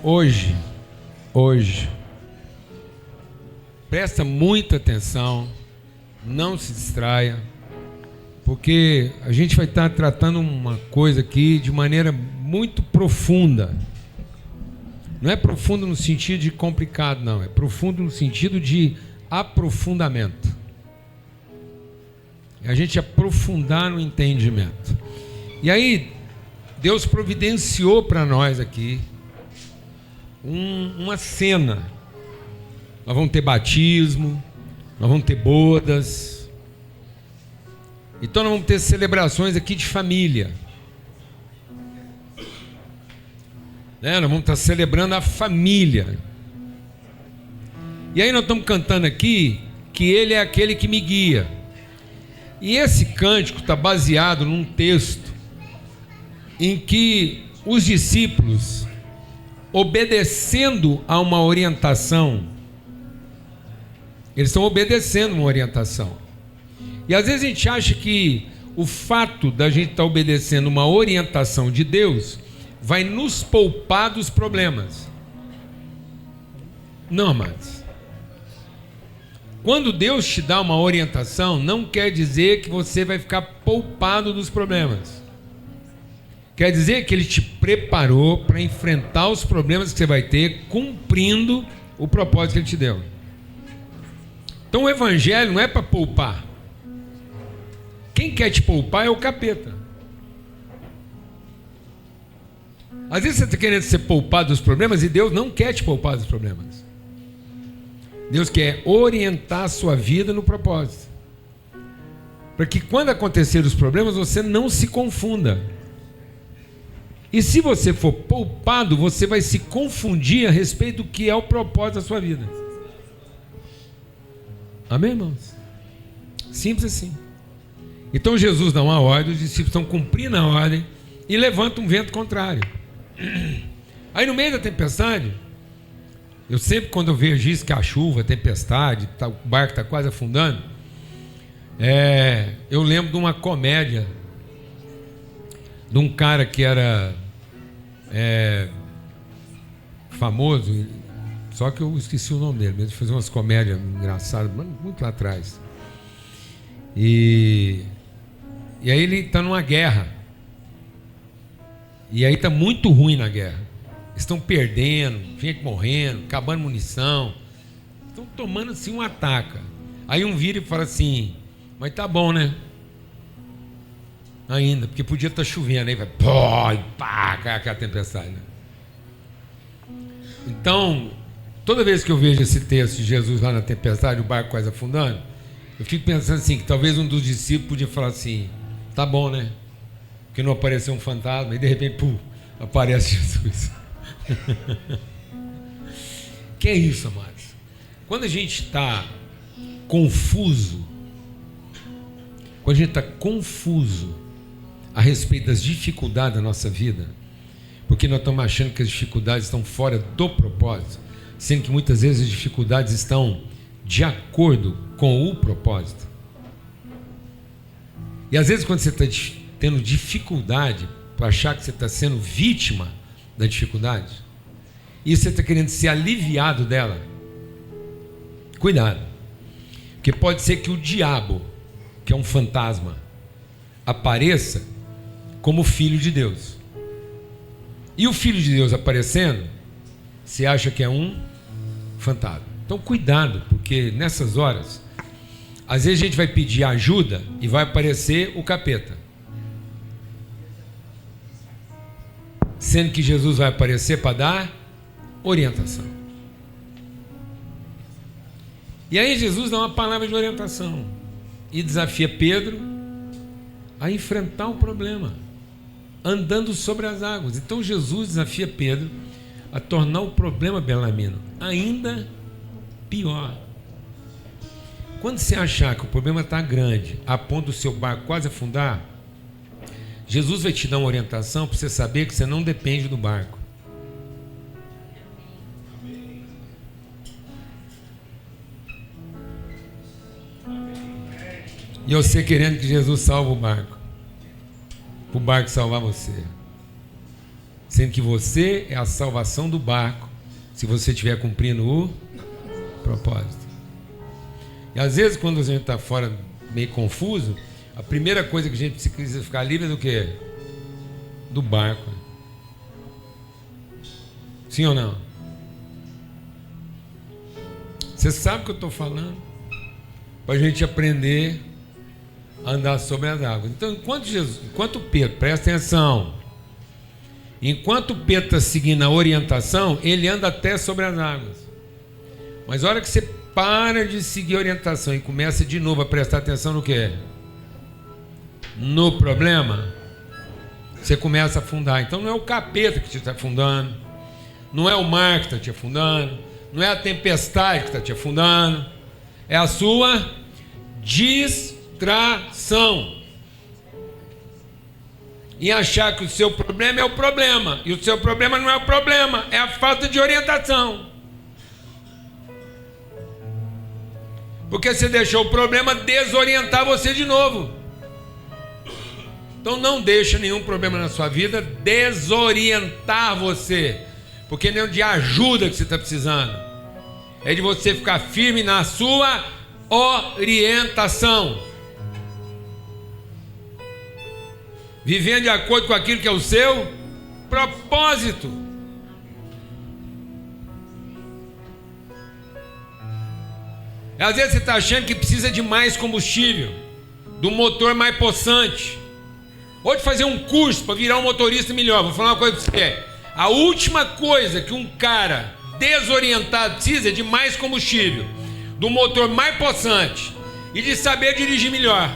Hoje, presta muita atenção, não se distraia, porque a gente vai estar tratando uma coisa aqui de maneira muito profunda. Não é profundo no sentido de complicado, não. É profundo no sentido de aprofundamento. É a gente aprofundar no entendimento. E aí, Deus providenciou para nós aqui uma cena. Nós vamos ter batismo, nós vamos ter bodas. Então nós vamos ter celebrações aqui de família. Nós vamos estar celebrando a família. E aí nós estamos cantando aqui que Ele é aquele que me guia. E esse cântico está baseado num texto em que os discípulos, obedecendo a uma orientação, eles estão obedecendo uma orientação. E às vezes a gente acha que o fato da gente estar obedecendo uma orientação de Deus vai nos poupar dos problemas. Não, amados. Quando Deus te dá uma orientação, não quer dizer que você vai ficar poupado dos problemas. Quer dizer que Ele te preparou para enfrentar os problemas que você vai ter, cumprindo o propósito que Ele te deu. Então o Evangelho não é para poupar. Quem quer te poupar é o capeta. Às vezes você está querendo ser poupado dos problemas e Deus não quer te poupar dos problemas. Deus quer orientar a sua vida no propósito, para que quando acontecer os problemas você não se confunda. E se você for poupado, você vai se confundir a respeito do que é o propósito da sua vida. Amém, irmãos? Simples assim. Então Jesus dá uma ordem, os discípulos estão cumprindo a ordem e levanta um vento contrário. Aí no meio da tempestade, eu sempre quando eu vejo isso, que a chuva, a tempestade, o barco está quase afundando, eu lembro de uma comédia de um cara que era famoso, só que eu esqueci o nome dele, mesmo fazia umas comédias engraçadas, muito lá atrás. E aí ele está numa guerra. E aí está muito ruim na guerra. Estão perdendo, gente morrendo, acabando munição. Estão tomando assim um ataque. Aí um vira e fala assim: mas tá bom, né? Ainda, porque podia estar chovendo. Aí vai, pô, e pá, cai aquela tempestade. Né? Então, toda vez que eu vejo esse texto de Jesus lá na tempestade, o barco quase afundando, eu fico pensando assim, que talvez um dos discípulos podia falar assim: tá bom, né? Porque não apareceu um fantasma, e de repente, pum, aparece Jesus. Que é isso, amados? Quando a gente está confuso, a respeito das dificuldades da nossa vida, porque nós estamos achando que as dificuldades estão fora do propósito, sendo que muitas vezes as dificuldades estão de acordo com o propósito. E às vezes quando você está tendo dificuldade para achar que você está sendo vítima da dificuldade, e você está querendo ser aliviado dela, cuidado, porque pode ser que o diabo, que é um fantasma, apareça como filho de Deus. E o filho de Deus aparecendo, você acha que é um fantasma. Então cuidado, porque nessas horas, às vezes a gente vai pedir ajuda e vai aparecer o capeta, sendo que Jesus vai aparecer para dar orientação. E aí Jesus dá uma palavra de orientação e desafia Pedro a enfrentar o problema, andando sobre as águas. Então Jesus desafia Pedro a tornar o problema, Belamino, ainda pior. Quando você achar que o problema está grande, a ponto do seu barco quase afundar, Jesus vai te dar uma orientação para você saber que você não depende do barco. E você querendo que Jesus salve o barco, para o barco salvar você. sendo que você é a salvação do barco, se você estiver cumprindo o propósito. E às vezes, quando a gente está fora, meio confuso, a primeira coisa que a gente precisa ficar livre é do quê? Do barco. Sim ou não? Você sabe o que eu estou falando? Para a gente aprender a andar sobre as águas. Então, enquanto Pedro, presta atenção, enquanto Pedro está seguindo a orientação, ele anda até sobre as águas. Mas a hora que você para de seguir a orientação e começa de novo a prestar atenção no quê? No problema, você começa a afundar. Então não é o capeta que te está afundando, não é o mar que está te afundando, não é a tempestade que está te afundando, é a sua distração em achar que o seu problema é o problema, e o seu problema não é o problema, é a falta de orientação. Porque você deixou o problema desorientar você de novo. Então não deixa nenhum problema na sua vida desorientar você, porque não é de ajuda que você está precisando, é de você ficar firme na sua orientação, vivendo de acordo com aquilo que é o seu propósito. Às vezes você está achando que precisa de mais combustível, de um motor mais possante, ou de fazer um curso para virar um motorista melhor. Vou falar uma coisa para você: a última coisa que um cara desorientado precisa é de mais combustível, do motor mais possante e de saber dirigir melhor.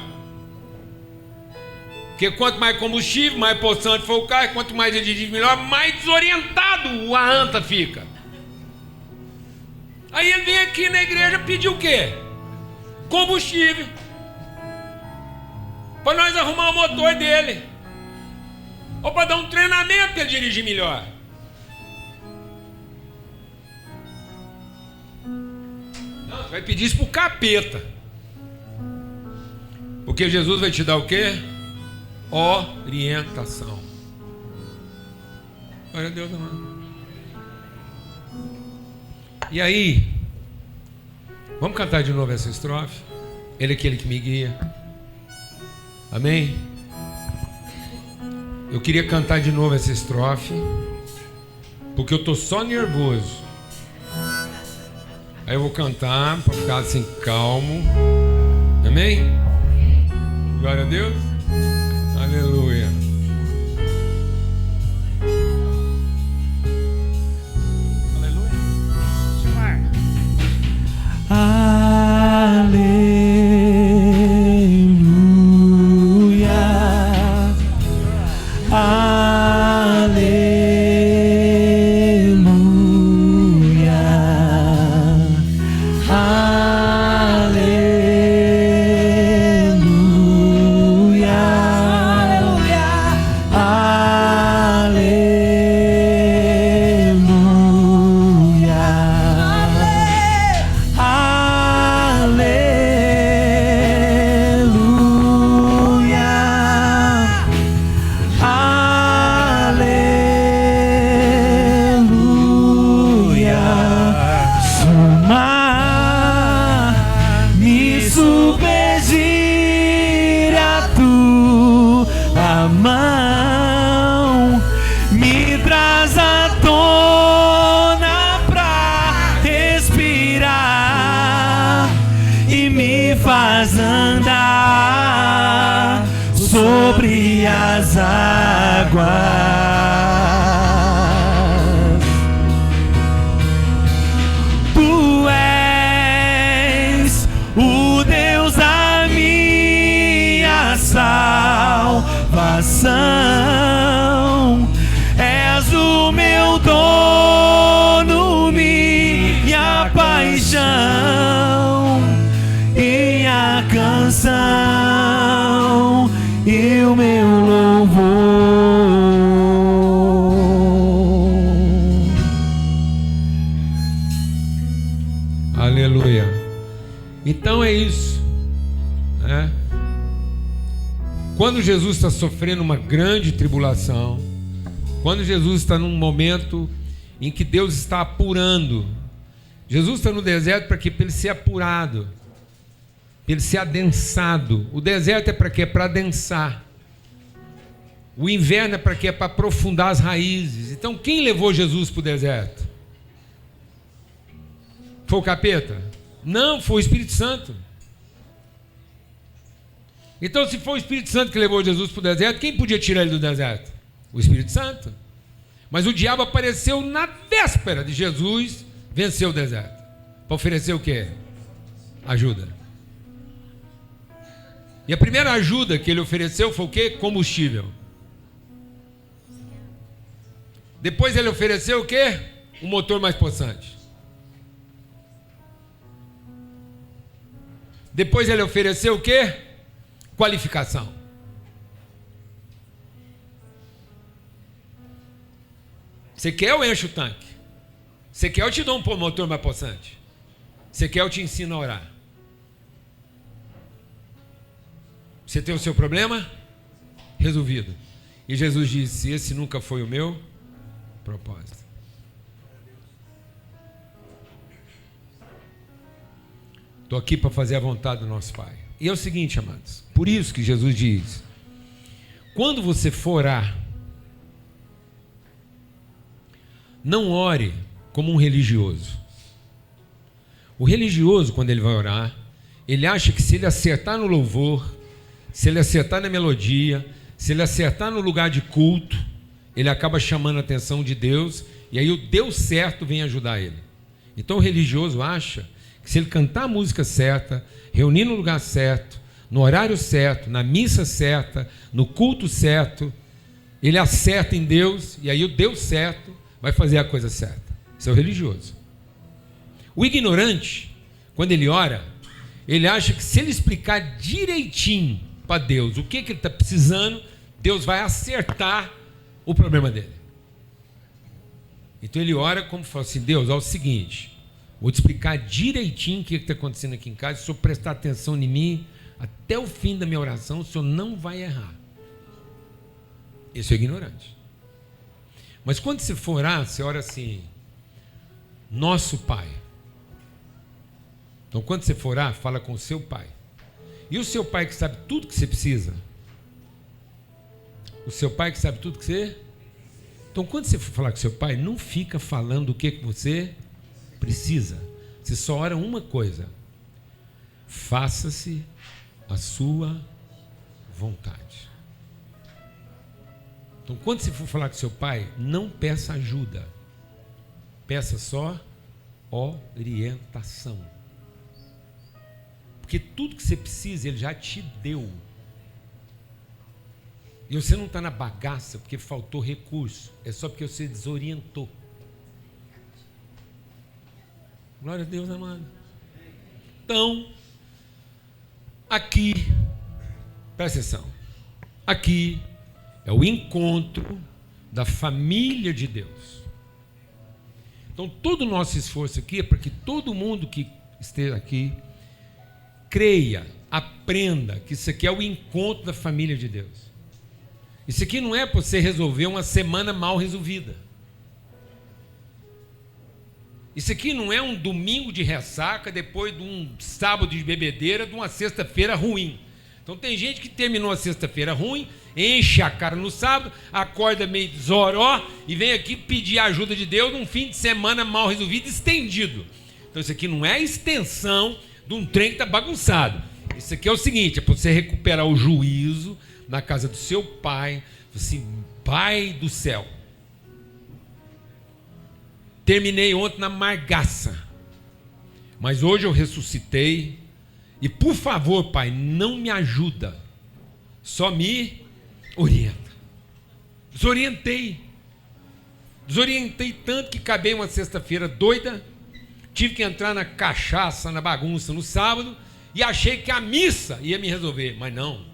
Porque quanto mais combustível, mais possante for o carro, quanto mais ele dirige melhor, mais desorientado a anta fica. Aí ele vem aqui na igreja pedir o quê? Combustível, para nós arrumar o motor dele, ou para dar um treinamento para ele dirigir melhor. Não, você vai pedir isso para o capeta, porque Jesus vai te dar o quê? Orientação. Glória a Deus, amado. E aí, vamos cantar de novo essa estrofe? Ele é aquele que me guia. Amém? Eu queria cantar de novo essa estrofe, porque eu estou só nervoso. Aí eu vou cantar para ficar assim calmo. Amém? Glória a Deus. Aleluia. És o meu dono, minha paixão, minha canção e o meu louvor. Aleluia. Então é isso, né? Quando Jesus está sofrendo uma grande tribulação, Quando Jesus está num momento em que Deus está apurando, Jesus está no deserto para quê? Para ele ser apurado, para ele ser adensado. O deserto é para quê? Para adensar. O inverno é para quê? É para aprofundar as raízes. Então quem levou Jesus para o deserto? Foi o capeta? Não, foi o Espírito Santo. Então, se foi o Espírito Santo que levou Jesus para o deserto, quem podia tirar ele do deserto? O Espírito Santo. Mas o diabo apareceu na véspera de Jesus vencer o deserto. Para oferecer o quê? Ajuda. E a primeira ajuda que ele ofereceu foi o quê? Combustível. Depois ele ofereceu o quê? Um motor mais possante. Depois ele ofereceu o quê? Qualificação. Você quer, eu encho o tanque. Você quer, eu te dou um motor mais possante. Você quer, eu te ensino a orar. Você tem o seu problema? Resolvido. E Jesus disse: esse nunca foi o meu propósito. Estou aqui para fazer a vontade do nosso Pai. E é o seguinte, amados, por isso que Jesus diz: quando você for orar, não ore como um religioso. O religioso, quando ele vai orar, ele acha que se ele acertar no louvor, se ele acertar na melodia, se ele acertar no lugar de culto, ele acaba chamando a atenção de Deus, e aí o Deus certo vem ajudar ele. Então o religioso acha que se ele cantar a música certa, reunir no lugar certo, no horário certo, na missa certa, no culto certo, ele acerta em Deus, e aí o Deus certo vai fazer a coisa certa. Isso é o religioso. O ignorante, quando ele ora, ele acha que se ele explicar direitinho para Deus o que ele está precisando, Deus vai acertar o problema dele. Então ele ora como fala assim: Deus, é o seguinte, vou te explicar direitinho o que está acontecendo aqui em casa. Se o senhor prestar atenção em mim, até o fim da minha oração, o senhor não vai errar. Esse é o ignorante. Mas quando você for orar, você ora assim: nosso Pai. Então quando você for orar, fala com o seu Pai. E o seu Pai que sabe tudo que você precisa? O seu Pai que sabe tudo que você... Então quando você for falar com o seu Pai, não fica falando o que você precisa. Você só ora uma coisa: faça-se a sua vontade. Então quando você for falar com seu pai, não peça ajuda, peça só orientação, porque tudo que você precisa ele já te deu, e você não está na bagaça porque faltou recurso, é só porque você desorientou. Glória a Deus, amado. Então, aqui, presta atenção, aqui é o encontro da família de Deus. Então, todo o nosso esforço aqui é para que todo mundo que esteja aqui creia, aprenda que isso aqui é o encontro da família de Deus. Isso aqui não é para você resolver uma semana mal resolvida. Isso aqui não é um domingo de ressaca depois de um sábado de bebedeira, de uma sexta-feira ruim. Então tem gente que terminou a sexta-feira ruim, enche a cara no sábado, acorda meio zoró e vem aqui pedir a ajuda de Deus num fim de semana mal resolvido, estendido. Então isso aqui não é a extensão de um trem que está bagunçado. Isso aqui é o seguinte: é para você recuperar o juízo na casa do seu pai, assim, Pai do céu, terminei ontem na margaça, mas hoje eu ressuscitei, e por favor, Pai, não me ajuda, só me orienta. Desorientei tanto que acabei uma sexta-feira doida, tive que entrar na cachaça, na bagunça no sábado, e achei que a missa ia me resolver, mas não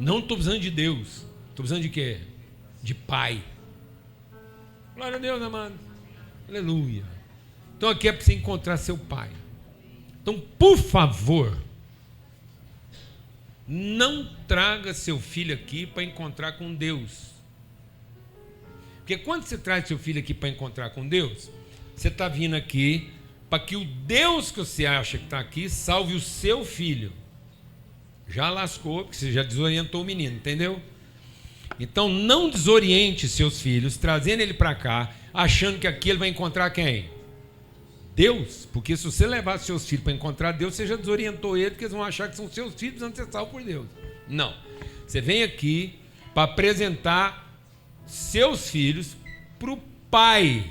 estou precisando de Deus, estou precisando de quê? De Pai. Glória a Deus, amado. Aleluia. Então aqui é para você encontrar seu Pai. Então, por favor, não traga seu filho aqui para encontrar com Deus. Porque quando você traz seu filho aqui para encontrar com Deus, você está vindo aqui para que o Deus que você acha que está aqui salve o seu filho. Já lascou, porque você já desorientou o menino, entendeu? Então não desoriente seus filhos, trazendo ele para cá, achando que aqui ele vai encontrar quem? Deus. Porque se você levar seus filhos para encontrar Deus, você já desorientou eles, porque eles vão achar que são seus filhos antes de ser salvo por Deus. Não. Você vem aqui para apresentar seus filhos para o Pai.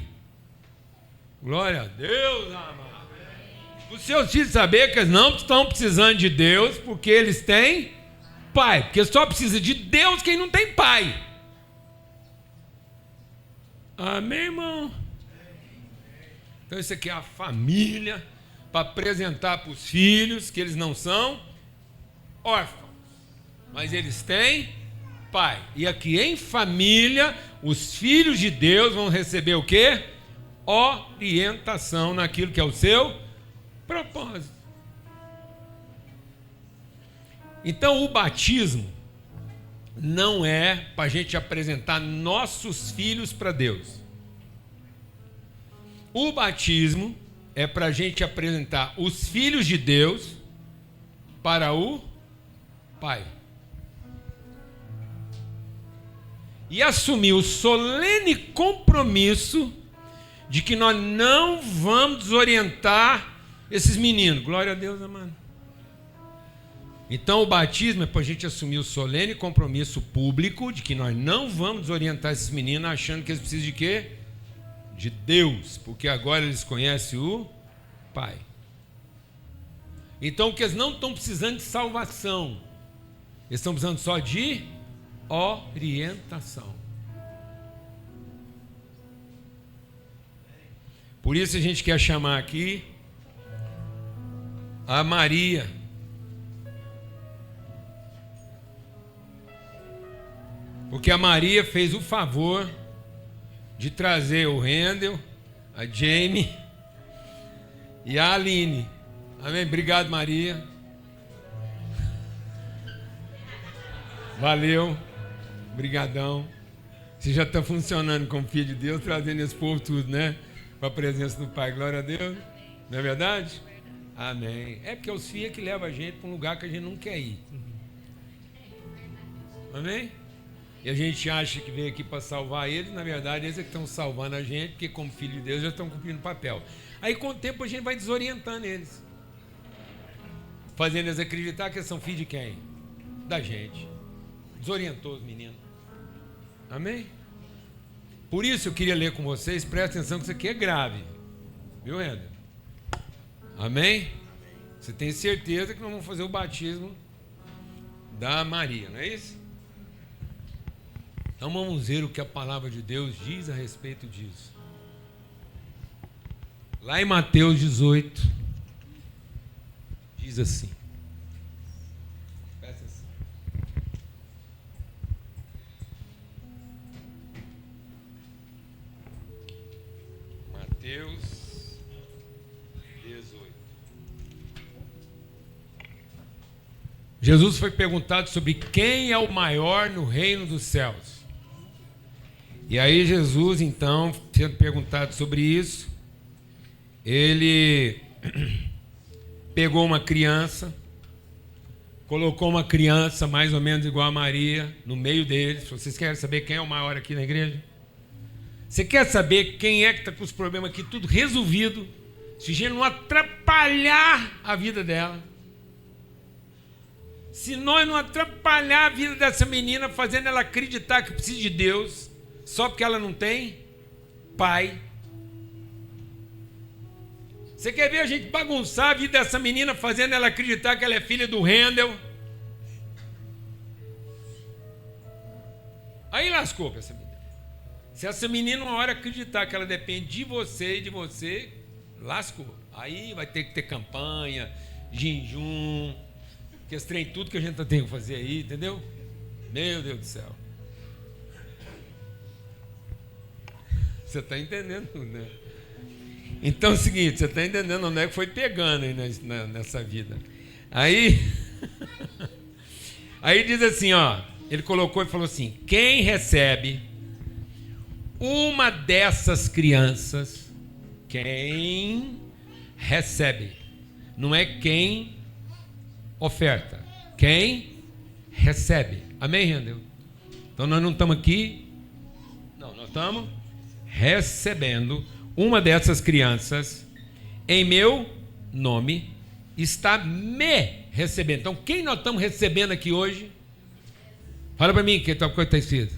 Glória a Deus, amado. Os seus filhos saber que eles não estão precisando de Deus, porque eles têm pai. Porque só precisa de Deus quem não tem pai. Amém, irmão? Então isso aqui é a família, para apresentar para os filhos que eles não são órfãos, mas eles têm pai. E aqui em família, os filhos de Deus vão receber o quê? Orientação naquilo que é o seu propósito. Então o batismo não é para a gente apresentar nossos filhos para Deus. O batismo é para a gente apresentar os filhos de Deus para o Pai. E assumir o solene compromisso de que nós não vamos desorientar esses meninos. Glória a Deus, amado. Então o batismo é para a gente assumir o solene compromisso público de que nós não vamos desorientar esses meninos achando que eles precisam de quê? De Deus, porque agora eles conhecem o Pai. Então que eles não estão precisando de salvação, eles estão precisando só de orientação. Por isso a gente quer chamar aqui a Maria. Porque a Maria fez o favor de trazer o Rendel, a Jamie e a Aline. Amém? Obrigado, Maria. Valeu. Obrigadão. Você já está funcionando como filho de Deus, trazendo esse povo tudo, né? Para a presença do Pai. Glória a Deus. Não é verdade? Amém. É porque os filhos que levam a gente para um lugar que a gente não quer ir. Amém? E a gente acha que veio aqui para salvar eles, na verdade eles é que estão salvando a gente, porque como filho de Deus já estão cumprindo o papel. Aí com o tempo a gente vai desorientando eles, fazendo eles acreditar que eles são filhos de quem? Da gente. Desorientou os meninos. Amém? Por isso eu queria ler com vocês, presta atenção que isso aqui é grave. Viu, Eder? Amém? Você tem certeza que nós vamos fazer o batismo da Maria, não é isso? Então vamos ver o que a palavra de Deus diz a respeito disso. Lá em Mateus 18, diz assim. Presta atenção. Mateus 18. Jesus foi perguntado sobre quem é o maior no reino dos céus. E aí Jesus, então, sendo perguntado sobre isso, ele pegou uma criança, colocou uma criança mais ou menos igual a Maria no meio deles. Vocês querem saber quem é o maior aqui na igreja? Você quer saber quem é que está com os problemas aqui tudo resolvido, se a gente não atrapalhar a vida dela? Se nós não atrapalhar a vida dessa menina, fazendo ela acreditar que precisa de Deus, só porque ela não tem pai. Você quer ver a gente bagunçar a vida dessa menina, fazendo ela acreditar que ela é filha do Rendel? Aí lascou para essa menina. Se essa menina uma hora acreditar que ela depende de você e de você, lascou. Aí vai ter que ter campanha, jejum, que esse trem tudo que a gente tem que fazer aí, entendeu? Meu Deus do céu. Você está entendendo, né? Então é o seguinte, você está entendendo onde é que foi pegando aí nessa vida. Aí diz assim, ó, ele colocou e falou assim: quem recebe uma dessas crianças, quem recebe, não é quem oferta, quem recebe. Amém, Rendeu? Então nós não estamos aqui, não, nós estamos recebendo uma dessas crianças em meu nome, está me recebendo. Então quem nós estamos recebendo aqui hoje? Fala para mim que tal coisa está escrito.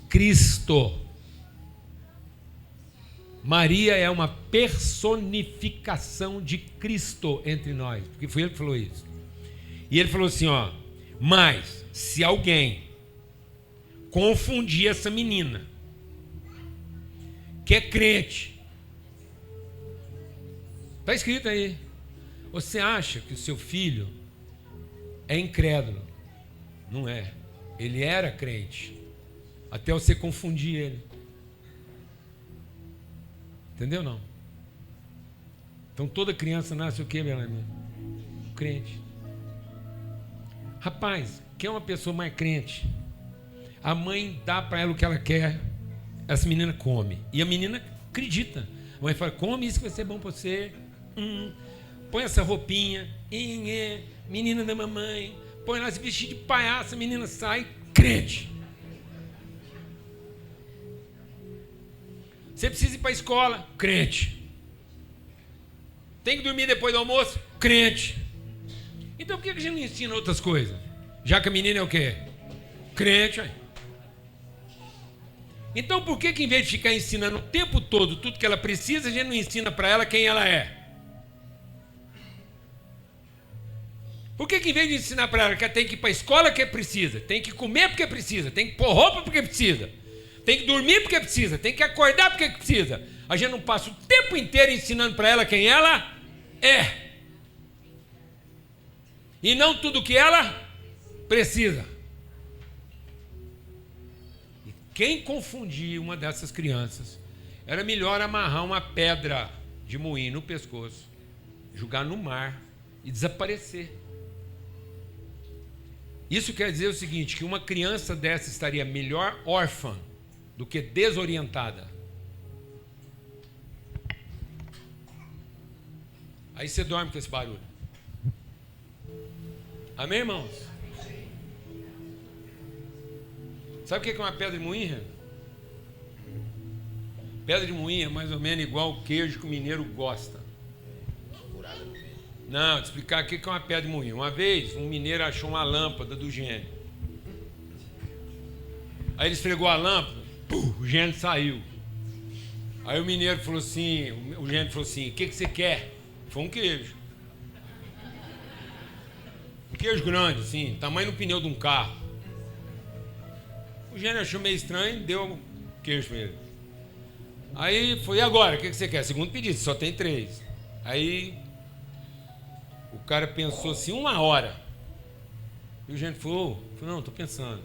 Cristo. Maria é uma personificação de Cristo entre nós, porque foi ele que falou isso. E ele falou assim, ó, mas se alguém confundir essa menina que é crente, está escrito aí, você acha que o seu filho é incrédulo? Não é. Ele era crente até você confundir ele. Entendeu não? Então toda criança nasce o quê, Belém? Crente. Rapaz, quem é uma pessoa mais crente? A mãe dá para ela o que ela quer, essa menina come. E a menina acredita. A mãe fala, come isso que vai ser bom para você. Põe essa roupinha. Menina da mamãe. Põe lá esse vestido de palhaço, a menina sai crente. Você precisa ir para a escola? Crente. Tem que dormir depois do almoço? Crente. Então por que a gente não ensina outras coisas? Já que a menina é o quê? Crente. Aí. Então por que em vez de ficar ensinando o tempo todo tudo que ela precisa, a gente não ensina para ela quem ela é? Por que em vez de ensinar para ela que ela tem que ir para a escola porque precisa, tem que comer porque precisa, tem que pôr roupa porque precisa, tem que dormir porque precisa, tem que acordar porque precisa, a gente não passa o tempo inteiro ensinando para ela quem ela é e não tudo que ela precisa. E quem confundir uma dessas crianças, era melhor amarrar uma pedra de moinho no pescoço, jogar no mar e desaparecer. Isso quer dizer o seguinte, que uma criança dessa estaria melhor órfã do que desorientada. Aí você dorme com esse barulho. Amém, irmãos? Sabe o que é uma pedra de moinho? Pedra de moinho é mais ou menos igual o queijo que o mineiro gosta. Não, vou te explicar o que é uma pedra de moinho. Uma vez, um mineiro achou uma lâmpada do gênio. Aí ele esfregou a lâmpada, o gênio saiu. Aí o mineiro falou assim, o gênio falou assim, o que você quer? Foi um queijo. Um queijo grande, assim, tamanho do pneu de um carro. O gênio achou meio estranho e deu um queijo para ele. Aí foi, e agora? O que você quer? Segundo pedido, só tem 3. Aí o cara pensou assim, 1 hora. E o gênio falou, não, estou pensando.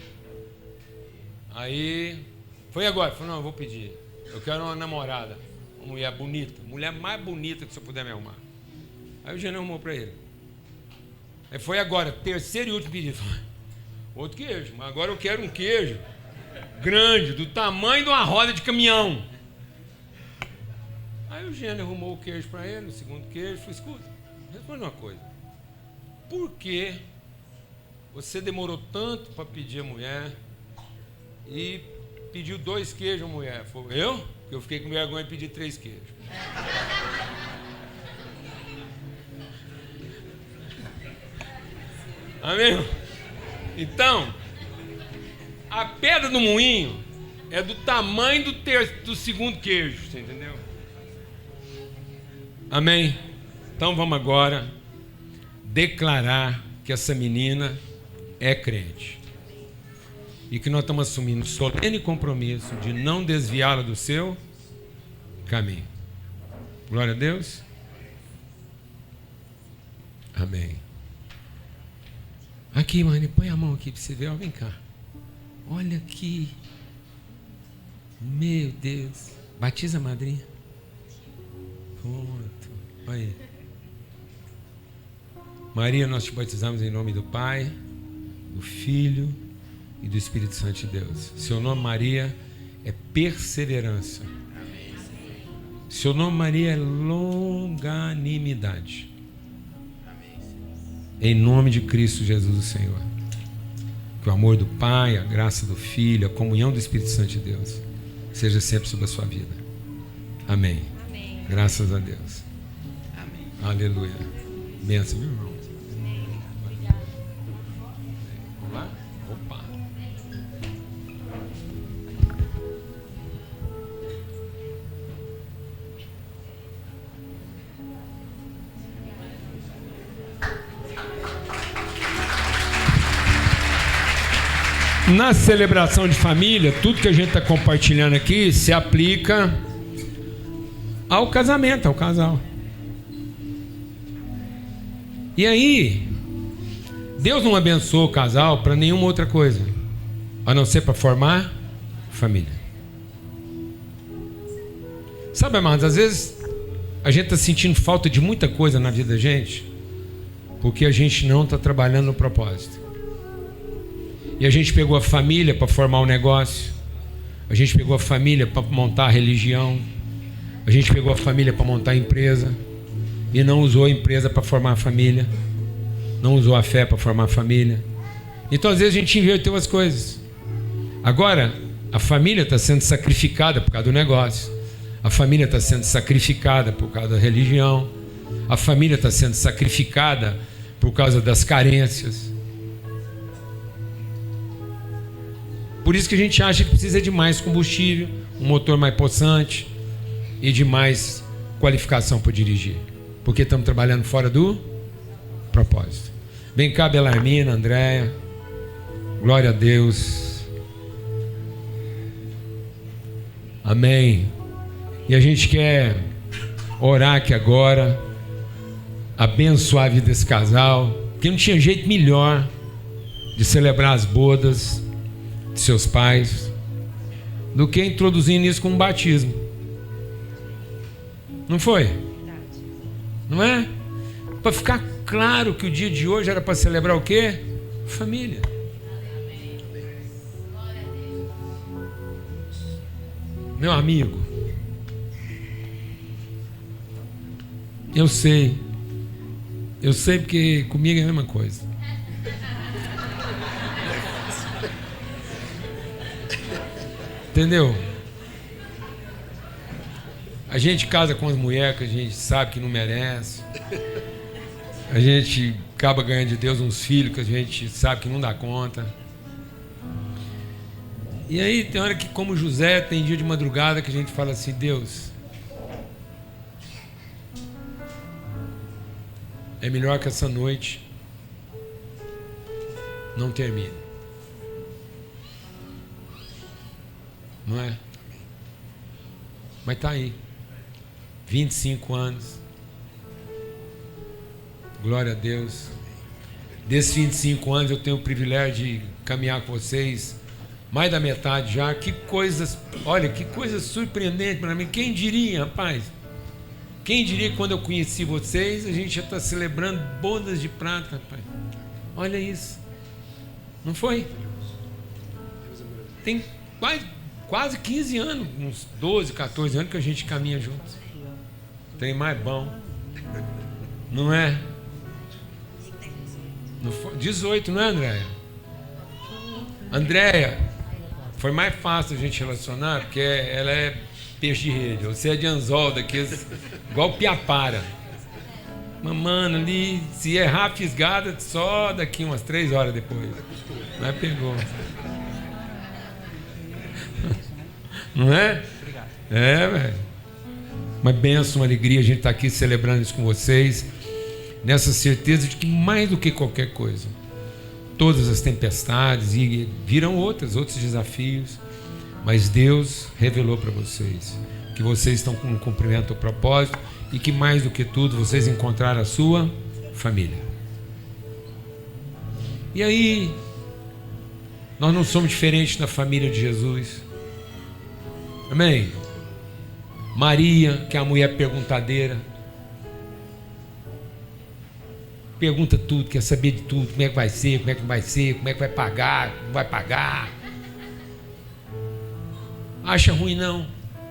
Aí, foi agora. Falou, não, eu vou pedir. Eu quero uma namorada, uma mulher bonita. Mulher mais bonita que você puder me arrumar. Aí o gênio arrumou para ele. Aí foi agora, 3º e último pedido. Outro queijo, mas agora eu quero um queijo grande, do tamanho de uma roda de caminhão. Aí o gênio arrumou o queijo para ele, o 2º queijo. Falei, escuta, responde uma coisa. Por que você demorou tanto para pedir a mulher e pediu 2 queijos a mulher? Falei, eu? Porque eu fiquei com vergonha de pedir 3 queijos. Amém? Então, a pedra do moinho é do tamanho do 2º queijo, você entendeu? Amém? Então vamos agora declarar que essa menina é crente. E que nós estamos assumindo solene compromisso de não desviá-la do seu caminho. Glória a Deus. Amém. Aqui, mãe, põe a mão aqui para você ver. Ó, vem cá. Olha aqui. Meu Deus. Batiza a madrinha. Pronto. Olha aí. Maria, nós te batizamos em nome do Pai, do Filho e do Espírito Santo de Deus. Seu nome, Maria, é perseverança. Seu nome, Maria, é longanimidade. Em nome de Cristo Jesus, o Senhor. Que o amor do Pai, a graça do Filho, a comunhão do Espírito Santo de Deus seja sempre sobre a sua vida. Amém. Amém. Graças a Deus. Amém. Aleluia. Benção, meu irmão. Amém. Obrigada. Vamos lá? Opa. Na celebração de família, tudo que a gente está compartilhando aqui se aplica ao casamento, ao casal. E aí, Deus não abençoou o casal para nenhuma outra coisa, a não ser para formar família. Sabe, amados, às vezes a gente está sentindo falta de muita coisa na vida da gente, porque a gente não está trabalhando no propósito. E a gente pegou a família para formar um negócio. A gente pegou a família para montar a religião. A gente pegou a família para montar a empresa. E não usou a empresa para formar a família. Não usou a fé para formar a família. Então às vezes a gente inverteu as coisas. Agora, a família está sendo sacrificada por causa do negócio. A família está sendo sacrificada por causa da religião. A família está sendo sacrificada por causa das carências. Por isso que a gente acha que precisa de mais combustível, um motor mais possante e de mais qualificação para dirigir. Porque estamos trabalhando fora do propósito. Vem cá, Belarmina, Andréia. Glória a Deus. Amém. E a gente quer orar aqui agora, abençoar a vida desse casal, porque não tinha jeito melhor de celebrar as bodas de seus pais do que introduzindo isso com um batismo. Não foi? Não é? Para ficar claro que o dia de hoje era para celebrar o quê? Família. Meu amigo, eu sei porque comigo é a mesma coisa. Entendeu? A gente casa com as mulheres que a gente sabe que não merece. A gente acaba ganhando de Deus uns filhos que a gente sabe que não dá conta. E aí tem hora que, como José, tem dia de madrugada que a gente fala assim: Deus, é melhor que essa noite não termine. Não é? Mas está aí, 25 anos, glória a Deus. Desses 25 anos eu tenho o privilégio de caminhar com vocês mais da metade já. Que coisas, olha, que coisa surpreendente para mim. Quem diria, rapaz? Quem diria que quando eu conheci vocês a gente já está celebrando bodas de prata, rapaz? Olha isso, não foi? Tem quase 15 anos, uns 12, 14 anos que a gente caminha juntos. Tem mais bom, não é? Não foi? 18, não é, Andréia? Andréia, foi mais fácil a gente relacionar, porque ela é peixe de rede. Você é de anzol, daqueles, igual piapara. Mas, mano, ali, se errar fisgada, só daqui umas 3 horas depois. Mas pegou. Não é? É, velho. Uma bênção, uma alegria a gente estar aqui celebrando isso com vocês, nessa certeza de que mais do que qualquer coisa, todas as tempestades e virão outros desafios, mas Deus revelou para vocês que vocês estão com um cumprimento do propósito e que mais do que tudo vocês encontraram a sua família. E aí, nós não somos diferentes da família de Jesus. Amém? Maria, que é a mulher perguntadeira, pergunta tudo, quer saber de tudo, como é que vai ser, como é que não vai ser, como é que vai pagar, não vai pagar. Acha ruim não.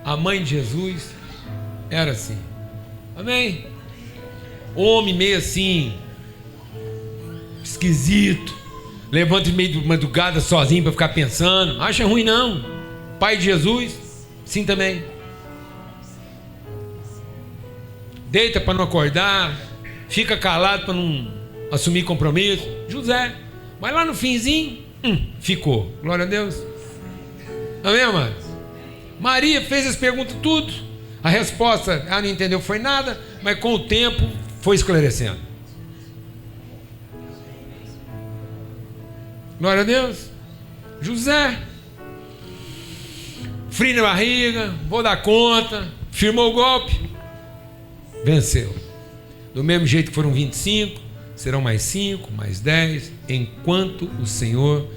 A mãe de Jesus era assim. Amém? Homem meio assim, esquisito, levanta meio de madrugada sozinho para ficar pensando. Acha ruim não. Pai de Jesus, sim também. Deita para não acordar, fica calado para não assumir compromisso. José, mas lá no finzinho, ficou. Glória a Deus. Amém, amados? Maria fez as perguntas tudo. A resposta, ela não entendeu, foi nada, mas com o tempo foi esclarecendo. Glória a Deus. José, frio na barriga, vou dar conta, firmou o golpe, venceu. Do mesmo jeito que foram 25, serão mais 5, mais 10, enquanto o Senhor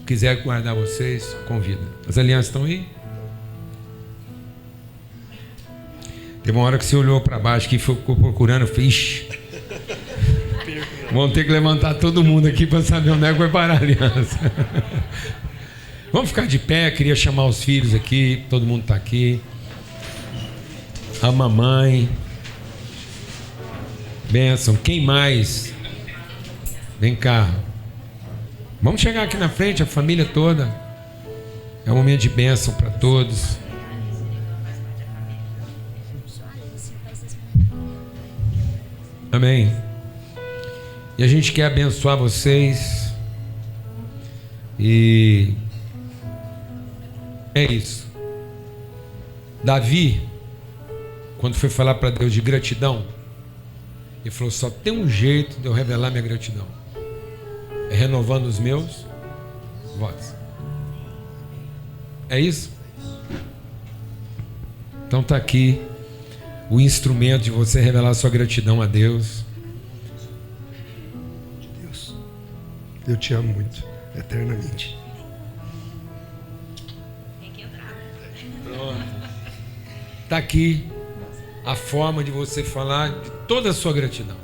quiser guardar vocês com vida. As alianças estão aí? Teve uma hora que você olhou para baixo que ficou procurando, ixi, vamos ter que levantar todo mundo aqui para saber onde é que vai parar a aliança. Vamos ficar de pé, queria chamar os filhos aqui, todo mundo está aqui. A mamãe. Bênção. Quem mais? Vem cá. Vamos chegar aqui na frente, a família toda. É um momento de bênção para todos. Amém. E a gente quer abençoar vocês. E é isso. Davi, quando foi falar para Deus de gratidão, ele falou: só tem um jeito de eu revelar minha gratidão, é renovando os meus votos. É isso? Então está aqui o instrumento de você revelar sua gratidão a Deus. Deus, eu te amo muito, eternamente. Pronto. Está aqui a forma de você falar de toda a sua gratidão.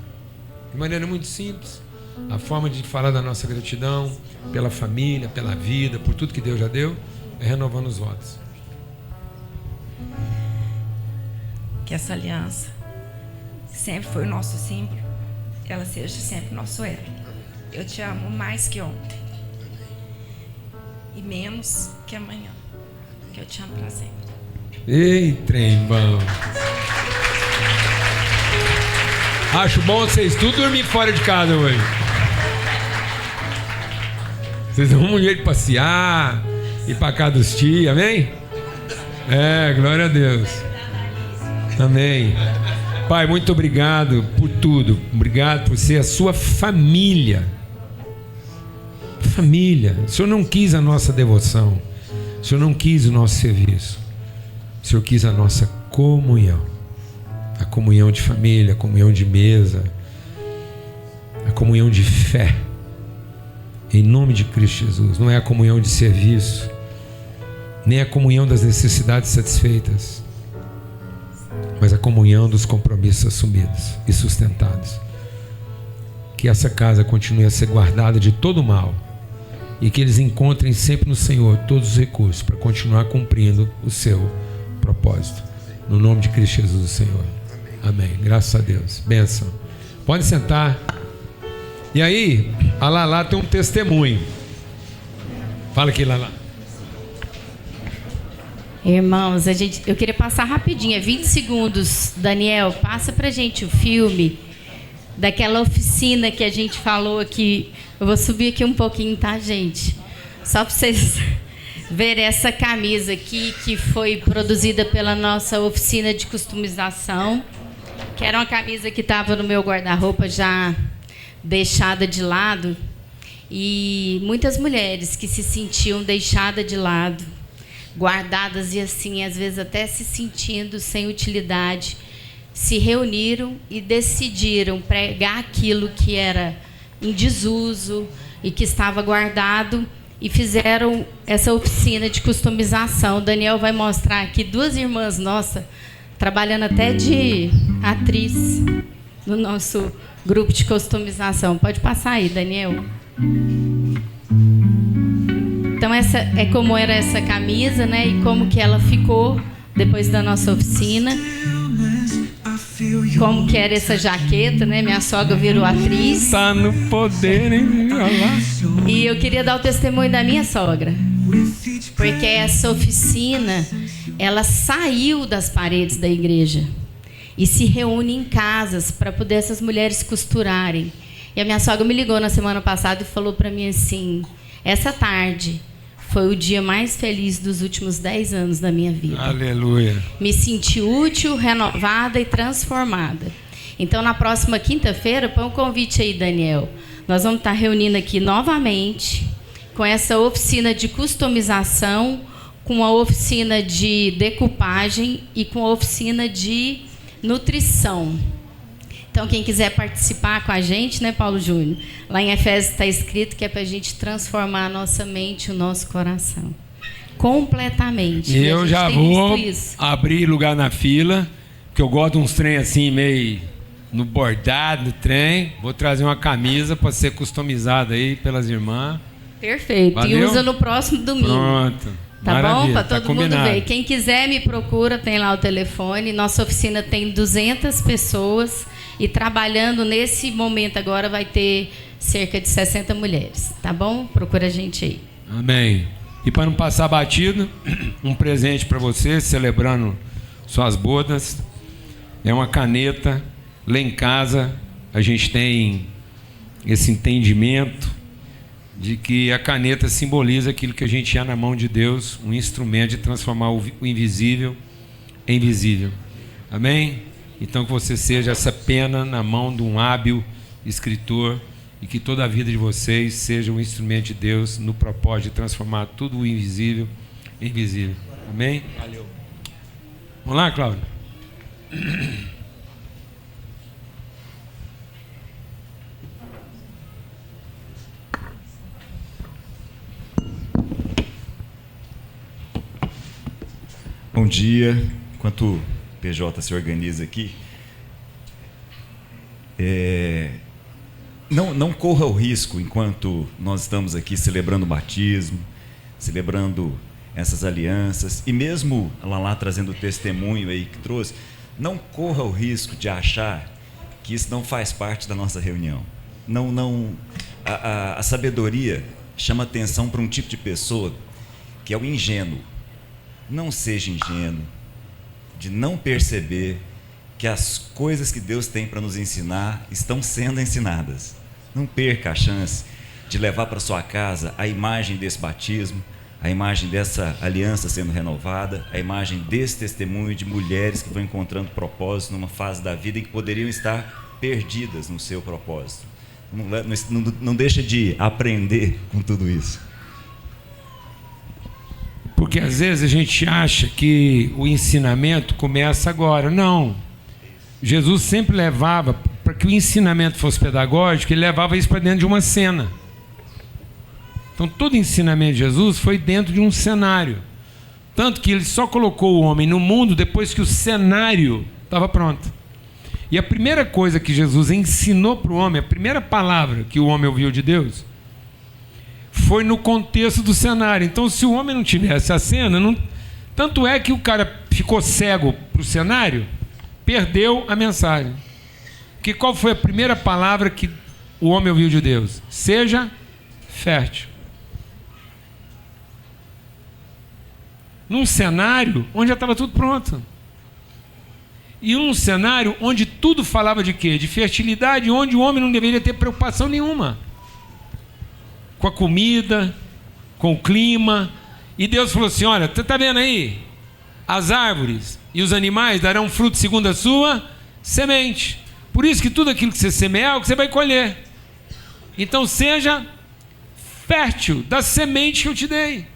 De maneira muito simples. A forma de falar da nossa gratidão pela família, pela vida, por tudo que Deus já deu, é renovando os votos. Que essa aliança, que sempre foi o nosso símbolo, ela seja sempre nosso elo. Eu te amo mais que ontem e menos que amanhã, que eu te amo para sempre. Ei, trem bom. Acho bom vocês tudo dormir fora de casa hoje. Vocês dão um jeito de passear, ir para casa dos tios, amém? É, glória a Deus. Amém. Pai, muito obrigado por tudo. Obrigado por ser a sua família. Família. O Senhor não quis a nossa devoção. O Senhor não quis o nosso serviço. O Senhor quis a nossa comunhão. A comunhão de família, a comunhão de mesa, a comunhão de fé. Em nome de Cristo Jesus. Não é a comunhão de serviço, nem a comunhão das necessidades satisfeitas, mas a comunhão dos compromissos assumidos e sustentados. Que essa casa continue a ser guardada de todo mal e que eles encontrem sempre no Senhor todos os recursos para continuar cumprindo o seu propósito. No nome de Cristo Jesus, o Senhor. Amém. Graças a Deus. Bênção. Pode sentar. E aí, a Lala tem um testemunho. Fala aqui, Lala. Irmãos, eu queria passar rapidinho, 20 segundos. Daniel, passa pra gente o filme daquela oficina que a gente falou aqui. Eu vou subir aqui um pouquinho, tá, gente? Só para vocês verem essa camisa aqui, que foi produzida pela nossa oficina de customização, que era uma camisa que estava no meu guarda-roupa já deixada de lado. E muitas mulheres que se sentiam deixadas de lado, guardadas e assim, às vezes até se sentindo sem utilidade, se reuniram e decidiram pregar aquilo que era em desuso e que estava guardado e fizeram essa oficina de customização. O Daniel vai mostrar aqui 2 irmãs nossas trabalhando até de atriz no nosso grupo de customização. Pode passar aí, Daniel. Então essa é como era essa camisa, né? E como que ela ficou depois da nossa oficina. Como que era essa jaqueta, né? Minha sogra virou atriz. Tá no poder, hein? Olha lá. E eu queria dar o testemunho da minha sogra. Porque essa oficina, ela saiu das paredes da igreja e se reúne em casas para poder essas mulheres costurarem. E a minha sogra me ligou na semana passada e falou para mim assim: essa tarde foi o dia mais feliz dos últimos 10 anos da minha vida. Aleluia. Me senti útil, renovada e transformada. Então, na próxima quinta-feira, põe um convite aí, Daniel. Nós vamos estar reunindo aqui novamente com essa oficina de customização, com a oficina de decupagem e com a oficina de nutrição. Então, quem quiser participar com a gente, né, Paulo Júnior? Lá em Efésios está escrito que é para a gente transformar a nossa mente e o nosso coração. Completamente. E eu já vou abrir lugar na fila, porque eu gosto de uns trem assim, meio no bordado do trem. Vou trazer uma camisa para ser customizada aí pelas irmãs. Perfeito. Valeu? E usa no próximo domingo. Pronto. Tá Maravilha, bom? Para tá todo mundo combinado. ver. Quem quiser me procura, tem lá o telefone. Nossa oficina tem 200 pessoas e trabalhando nesse momento agora vai ter cerca de 60 mulheres. Tá bom? Procura a gente aí. Amém. E para não passar batido, um presente para você, celebrando suas bodas. É uma caneta. Lá em casa a gente tem esse entendimento de que a caneta simboliza aquilo que a gente é na mão de Deus, um instrumento de transformar o invisível em visível. Amém? Então que você seja essa pena na mão de um hábil escritor e que toda a vida de vocês seja um instrumento de Deus no propósito de transformar tudo o invisível em visível. Amém? Valeu. Vamos lá, Cláudio? Bom dia. Enquanto o PJ se organiza aqui, não corra o risco, enquanto nós estamos aqui celebrando o batismo, celebrando essas alianças, e mesmo lá trazendo o testemunho aí que trouxe, não corra o risco de achar que isso não faz parte da nossa reunião. A sabedoria chama atenção para um tipo de pessoa que é o ingênuo. Não seja ingênuo de não perceber que as coisas que Deus tem para nos ensinar estão sendo ensinadas. Não perca a chance de levar para sua casa a imagem desse batismo, a imagem dessa aliança sendo renovada, a imagem desse testemunho de mulheres que vão encontrando propósito numa fase da vida em que poderiam estar perdidas no seu propósito. Não deixa de aprender com tudo isso. Porque às vezes a gente acha que o ensinamento começa agora. Não. Jesus sempre levava, para que o ensinamento fosse pedagógico, ele levava isso para dentro de uma cena. Então todo ensinamento de Jesus foi dentro de um cenário. Tanto que ele só colocou o homem no mundo depois que o cenário estava pronto. E a primeira coisa que Jesus ensinou para o homem, a primeira palavra que o homem ouviu de Deus, foi no contexto do cenário. Então, se o homem não tivesse a cena, tanto é que o cara ficou cego para o cenário, perdeu a mensagem. Porque qual foi a primeira palavra que o homem ouviu de Deus? Seja fértil. Num cenário onde já estava tudo pronto. E num cenário onde tudo falava de quê? De fertilidade, onde o homem não deveria ter preocupação nenhuma com a comida, com o clima. E Deus falou assim: olha, você está vendo aí? As árvores e os animais darão fruto segundo a sua semente. Por isso que tudo aquilo que você semear é o que você vai colher. Então seja fértil da semente que eu te dei.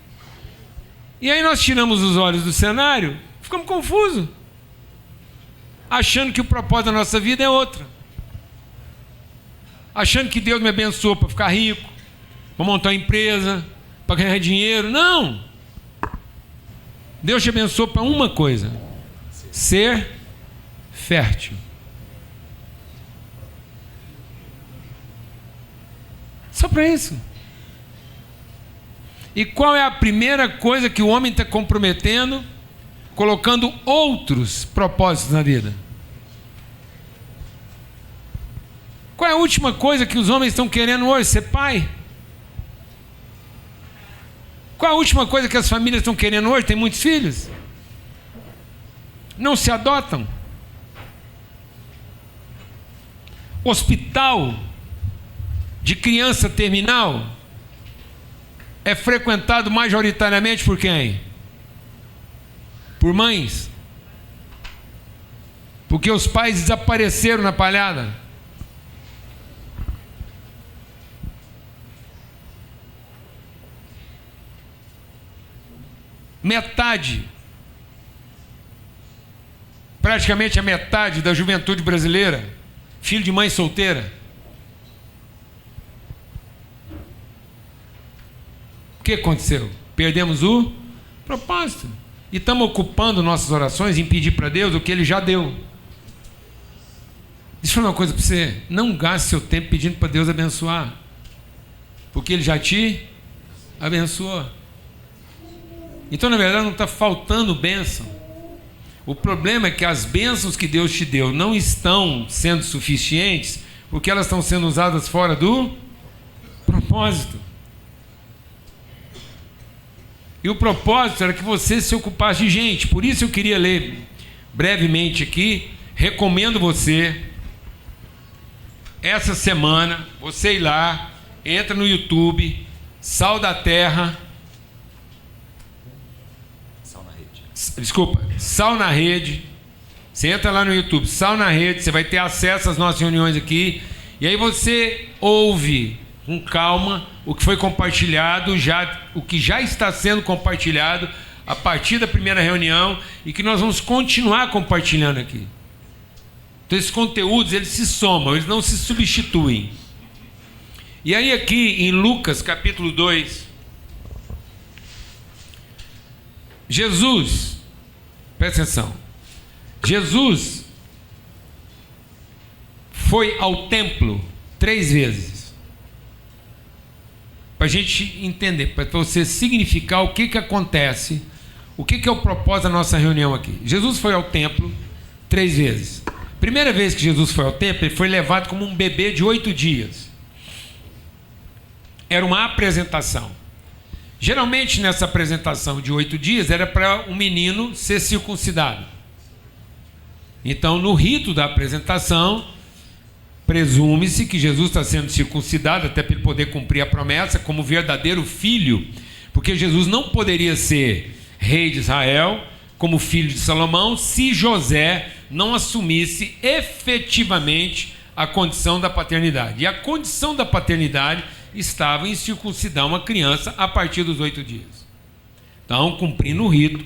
E aí nós tiramos os olhos do cenário, ficamos confusos, achando que o propósito da nossa vida é outra. Achando que Deus me abençoou para ficar rico, para montar uma empresa, para ganhar dinheiro. Não! Deus te abençoou para uma coisa: ser fértil. Só para isso. E qual é a primeira coisa que o homem está comprometendo? Colocando outros propósitos na vida. Qual é a última coisa que os homens estão querendo hoje? Ser pai. Qual é a última coisa que as famílias estão querendo hoje? Tem muitos filhos. Não se adotam. Hospital de criança terminal é frequentado majoritariamente por quem? Por mães. Porque os pais desapareceram na palhada. Metade, praticamente a metade da juventude brasileira, filho de mãe solteira. O que aconteceu? Perdemos o propósito. E estamos ocupando nossas orações em pedir para Deus o que Ele já deu. Deixa eu falar uma coisa para você. Não gaste seu tempo pedindo para Deus abençoar, porque Ele já te abençoou. Então, na verdade, não está faltando bênção. O problema é que as bênçãos que Deus te deu não estão sendo suficientes, porque elas estão sendo usadas fora do propósito. E o propósito era que você se ocupasse de gente. Por isso eu queria ler brevemente aqui. Recomendo você, essa semana, você ir lá, entra no YouTube, Sal da Terra. Desculpa, Sal na Rede. Você entra lá no YouTube, Sal na Rede, você vai ter acesso às nossas reuniões aqui. E aí você ouve com calma o que foi compartilhado, o que já está sendo compartilhado a partir da primeira reunião e que nós vamos continuar compartilhando aqui. Então esses conteúdos, eles se somam, eles não se substituem. E aí aqui em Lucas capítulo 2, Jesus, presta atenção, Jesus foi ao templo 3 vezes. Para a gente entender, para você significar o que acontece, o que é o propósito da nossa reunião aqui. Jesus foi ao templo 3 vezes. Primeira vez que Jesus foi ao templo, ele foi levado como um bebê de 8 dias. Era uma apresentação. Geralmente nessa apresentação de 8 dias era para um menino ser circuncidado. Então no rito da apresentação presume-se que Jesus está sendo circuncidado até para ele poder cumprir a promessa como verdadeiro filho, porque Jesus não poderia ser rei de Israel como filho de Salomão se José não assumisse efetivamente a condição da paternidade. E a condição da paternidade estava em circuncidar uma criança a partir dos 8 dias. Então, cumprindo o rito,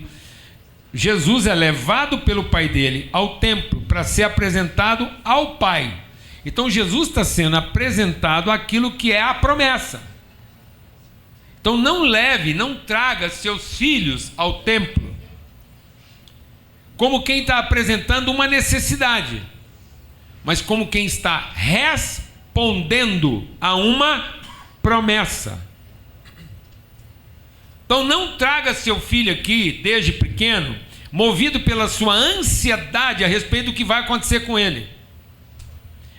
Jesus é levado pelo pai dele ao templo para ser apresentado ao pai. Então, Jesus está sendo apresentado aquilo que é a promessa. Então, não traga seus filhos ao templo como quem está apresentando uma necessidade, mas como quem está respondendo a uma promessa. Então não traga seu filho aqui desde pequeno movido pela sua ansiedade a respeito do que vai acontecer com ele,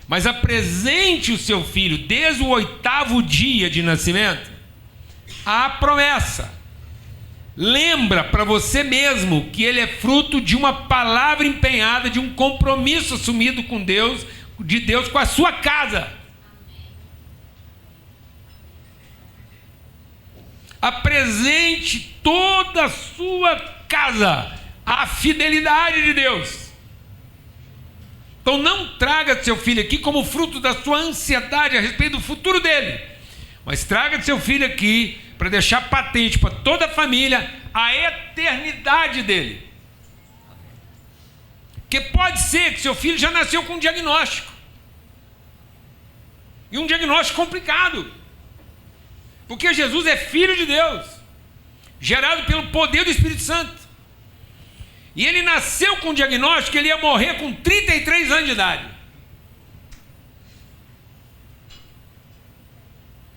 mas apresente o seu filho desde o 8º dia de nascimento a promessa. Lembra para você mesmo que ele é fruto de uma palavra empenhada, de um compromisso assumido com Deus, de Deus com a sua casa. Apresente toda a sua casa à fidelidade de Deus. Então não traga seu filho aqui como fruto da sua ansiedade a respeito do futuro dele, mas traga seu filho aqui para deixar patente para toda a família a eternidade dele. Porque pode ser que seu filho já nasceu com um diagnóstico, e um diagnóstico complicado, porque Jesus é Filho de Deus, gerado pelo poder do Espírito Santo, e ele nasceu com um diagnóstico que ele ia morrer com 33 anos de idade,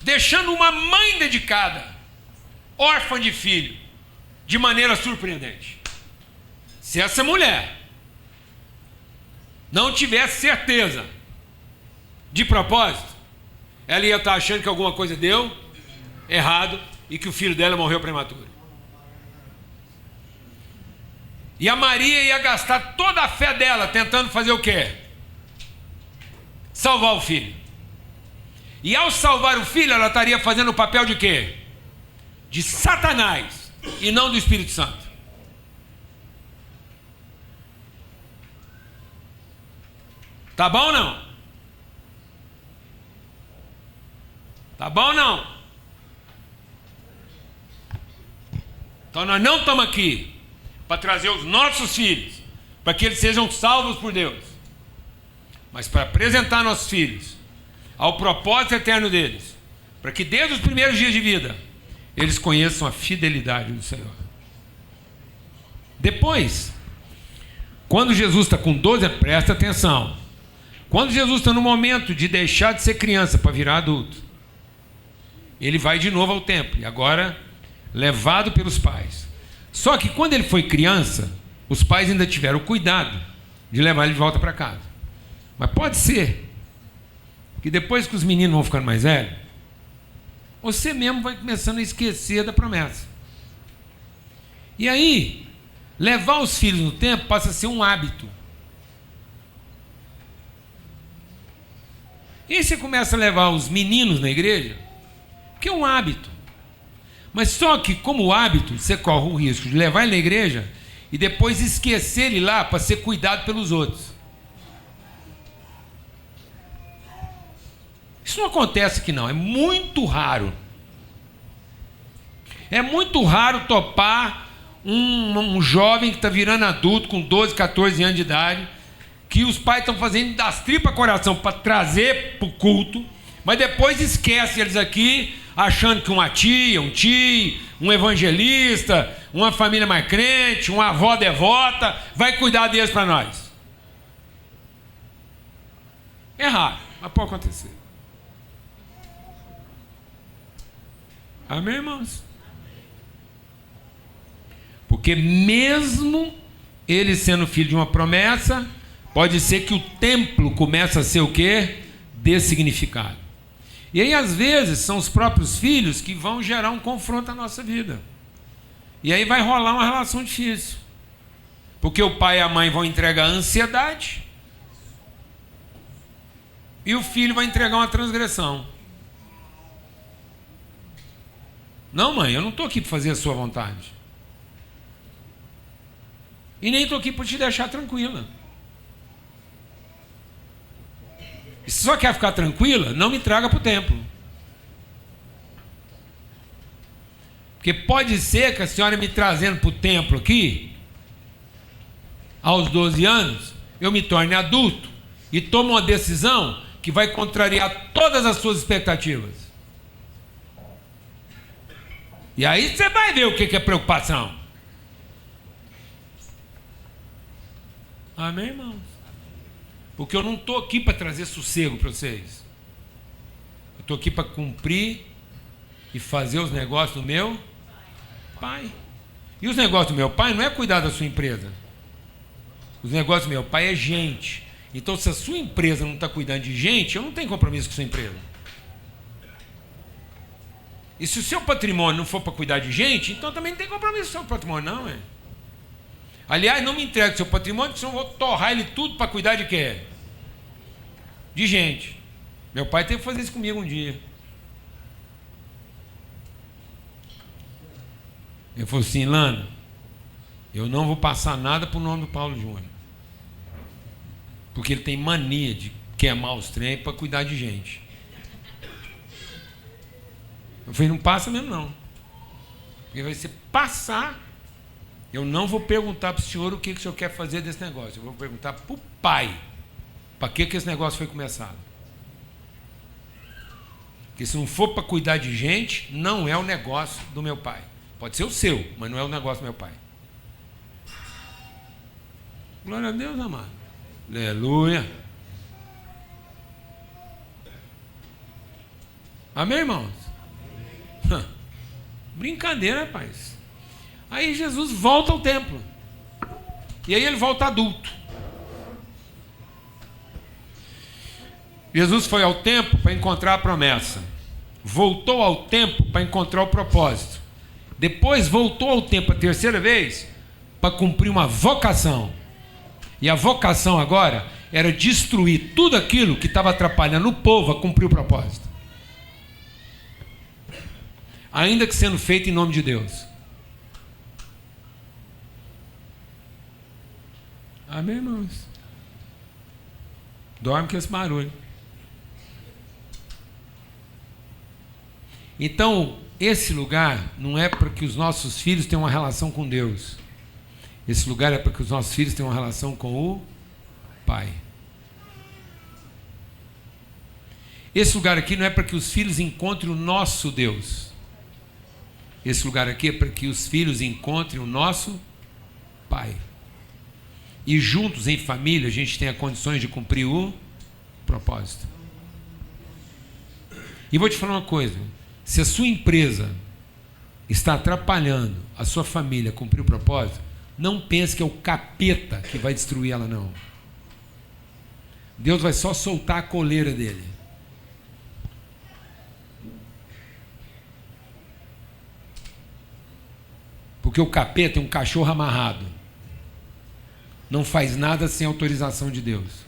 deixando uma mãe dedicada órfã de filho, de maneira surpreendente. Se essa mulher não tivesse certeza, de propósito, ela ia estar achando que alguma coisa deu errado e que o filho dela morreu prematuro. E a Maria ia gastar toda a fé dela tentando fazer o quê? Salvar o filho. E ao salvar o filho, ela estaria fazendo o papel de quê? De Satanás e não do Espírito Santo. Tá bom ou não? Tá bom ou não? Então nós não estamos aqui para trazer os nossos filhos, para que eles sejam salvos por Deus, mas para apresentar nossos filhos ao propósito eterno deles, para que desde os primeiros dias de vida eles conheçam a fidelidade do Senhor. Depois, quando Jesus está com 12, presta atenção, quando Jesus está no momento de deixar de ser criança para virar adulto, ele vai de novo ao templo, e agora levado pelos pais. Só que quando ele foi criança, os pais ainda tiveram cuidado de levar ele de volta para casa. Mas pode ser que depois que os meninos vão ficando mais velhos, você mesmo vai começando a esquecer da promessa. E aí, levar os filhos no templo passa a ser um hábito. E aí você começa a levar os meninos na igreja, porque é um hábito. Mas só que, como hábito, você corre o risco de levar ele na igreja e depois esquecer ele lá para ser cuidado pelos outros. Isso não acontece aqui não, é muito raro. É muito raro topar um jovem que está virando adulto com 12, 14 anos de idade, que os pais estão fazendo das tripas coração para trazer para o culto, mas depois esquece eles aqui, achando que uma tia, um tio, um evangelista, uma família mais crente, uma avó devota, vai cuidar deles para nós. É raro, mas pode acontecer. Amém, irmãos? Porque mesmo ele sendo filho de uma promessa, pode ser que o templo comece a ser o quê? Dessignificado. E aí, às vezes, são os próprios filhos que vão gerar um confronto na nossa vida. E aí vai rolar uma relação difícil. Porque o pai e a mãe vão entregar a ansiedade e o filho vai entregar uma transgressão. Não, mãe, eu não estou aqui para fazer a sua vontade. E nem estou aqui para te deixar tranquila. E se só quer ficar tranquila, não me traga para o templo. Porque pode ser que a senhora me trazendo para o templo aqui, aos 12 anos, eu me torne adulto e tomo uma decisão que vai contrariar todas as suas expectativas. E aí você vai ver o que é preocupação. Amém, irmãos? Porque eu não estou aqui para trazer sossego para vocês. Eu estou aqui para cumprir e fazer os negócios do meu pai. E os negócios do meu pai não é cuidar da sua empresa. Os negócios do meu pai é gente. Então, se a sua empresa não está cuidando de gente, eu não tenho compromisso com a sua empresa. E se o seu patrimônio não for para cuidar de gente, então também não tem compromisso com o seu patrimônio, não, é? Aliás, não me entregue o seu patrimônio, porque senão eu vou torrar ele tudo para cuidar de quê? De gente. Meu pai teve que fazer isso comigo um dia. Ele falou assim: Lana, eu não vou passar nada para o nome do Paulo Júnior. Porque ele tem mania de queimar os trem para cuidar de gente. Eu falei: não passa mesmo não. Porque vai ser passar. Eu não vou perguntar para o senhor o que o senhor quer fazer desse negócio. Eu vou perguntar para o pai. Para que esse negócio foi começado? Porque se não for para cuidar de gente, não é o negócio do meu pai. Pode ser o seu, mas não é o negócio do meu pai. Glória a Deus, amado. Aleluia. Amém, irmãos? Brincadeira, rapaz. Aí Jesus volta ao templo. E aí ele volta adulto. Jesus foi ao templo para encontrar a promessa. Voltou ao templo para encontrar o propósito. Depois voltou ao templo a terceira vez para cumprir uma vocação. E a vocação agora era destruir tudo aquilo que estava atrapalhando o povo a cumprir o propósito. Ainda que sendo feito em nome de Deus. Amém, irmãos? Dorme com esse barulho. Então, esse lugar não é para que os nossos filhos tenham uma relação com Deus. Esse lugar é para que os nossos filhos tenham uma relação com o Pai. Esse lugar aqui não é para que os filhos encontrem o nosso Deus. Esse lugar aqui é para que os filhos encontrem o nosso Pai. E juntos, em família, a gente tenha condições de cumprir o propósito. E vou te falar uma coisa. Se a sua empresa está atrapalhando a sua família a cumprir o propósito, não pense que é o capeta que vai destruir ela, não. Deus vai só soltar a coleira dele. Porque o capeta é um cachorro amarrado. Não faz nada sem autorização de Deus.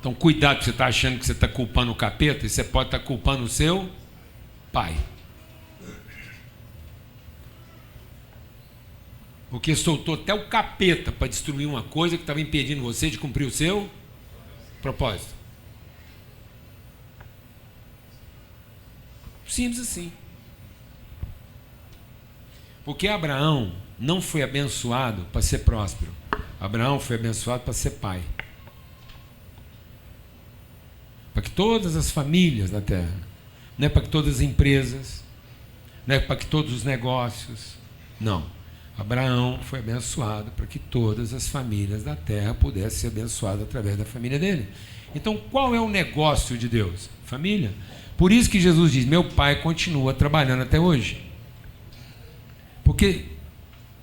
Então cuidado, você está achando que você está culpando o capeta, e você pode estar culpando o seu pai. Porque soltou até o capeta para destruir uma coisa que estava impedindo você de cumprir o seu propósito. Simples assim. Porque Abraão não foi abençoado para ser próspero. Abraão foi abençoado para ser pai. Para que todas as famílias da terra, não é para que todas as empresas, não é para que todos os negócios, não. Abraão foi abençoado para que todas as famílias da terra pudessem ser abençoadas através da família dele. Então, qual é o negócio de Deus? Família. Por isso que Jesus diz: meu pai continua trabalhando até hoje. Porque,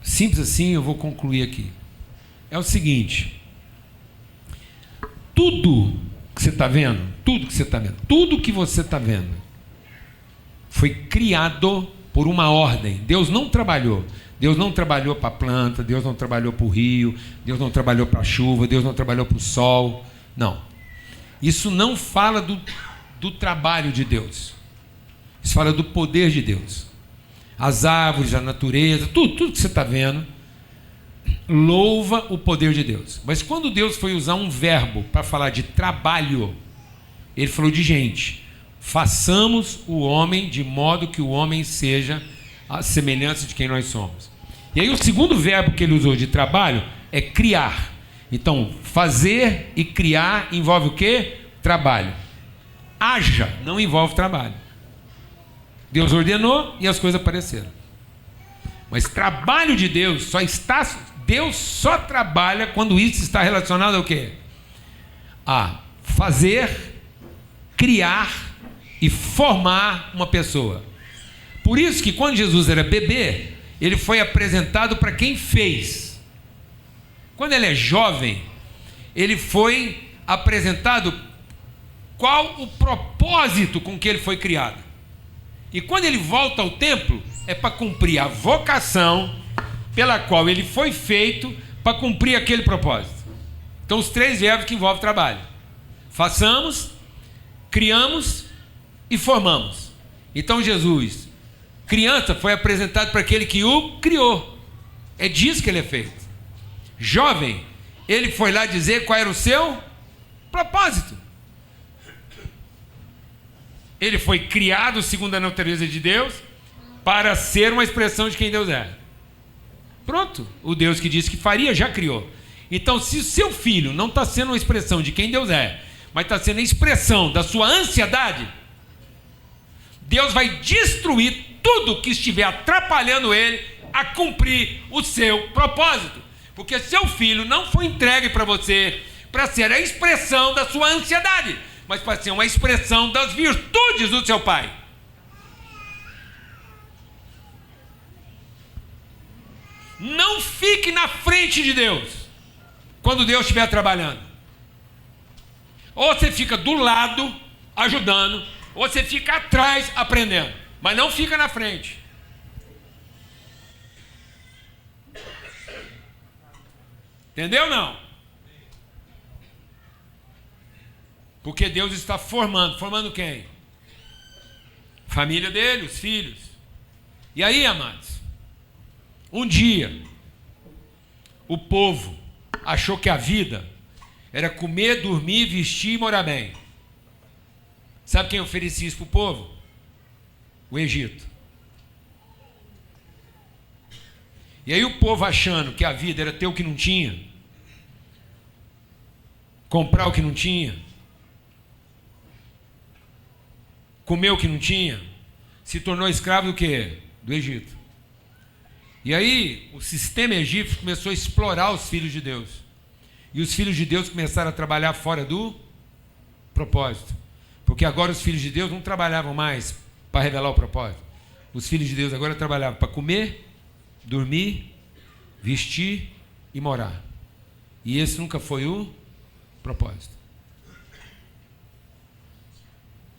simples assim, eu vou concluir aqui. É o seguinte: tudo que você está vendo, tudo que você está vendo, foi criado por uma ordem. Deus não trabalhou. Deus não trabalhou para a planta, Deus não trabalhou para o rio, Deus não trabalhou para a chuva, Deus não trabalhou para o sol. Não. Isso não fala do trabalho de Deus. Isso fala do poder de Deus. As árvores, a natureza, tudo que você está vendo, louva o poder de Deus. Mas quando Deus foi usar um verbo para falar de trabalho, ele falou de gente. Façamos o homem de modo que o homem seja a semelhança de quem nós somos. E aí o segundo verbo que ele usou de trabalho é criar. Então, fazer e criar envolve o quê? Trabalho. Haja não envolve trabalho. Deus ordenou e as coisas apareceram. Mas trabalho de Deus Deus só trabalha quando isso está relacionado ao quê? A fazer, criar e formar uma pessoa. Por isso que quando Jesus era bebê, ele foi apresentado para quem fez. Quando ele é jovem, ele foi apresentado qual o propósito com que ele foi criado. E quando ele volta ao templo, é para cumprir a vocação pela qual ele foi feito, para cumprir aquele propósito. Então, os três verbos que envolvem trabalho: façamos, criamos e formamos. Então, Jesus, criança, foi apresentado para aquele que o criou. É disso que ele é feito. Jovem, ele foi lá dizer qual era o seu propósito. Ele foi criado segundo a natureza de Deus para ser uma expressão de quem Deus é. Pronto. O Deus que disse que faria já criou. Então, se o seu filho não está sendo uma expressão de quem Deus é, mas está sendo a expressão da sua ansiedade, Deus vai destruir tudo que estiver atrapalhando ele a cumprir o seu propósito. Porque seu filho não foi entregue para você para ser a expressão da sua ansiedade, mas para ser uma expressão das virtudes do seu pai. Não fique na frente de Deus quando Deus estiver trabalhando. Ou você fica do lado ajudando, ou você fica atrás aprendendo, mas não fica na frente. Entendeu ou não? Porque Deus está formando quem? Família dele, os filhos. E aí, amados, um dia o povo achou que a vida era comer, dormir, vestir e morar bem. Sabe quem oferecia isso para o povo? O Egito. E aí o povo achando que a vida era ter o que não tinha, comprar o que não tinha, comer o que não tinha, se tornou escravo do quê? Do Egito. E aí o sistema egípcio começou a explorar os filhos de Deus. E os filhos de Deus começaram a trabalhar fora do propósito. Porque agora os filhos de Deus não trabalhavam mais para revelar o propósito. Os filhos de Deus agora trabalhavam para comer, dormir, vestir e morar. E esse nunca foi o propósito.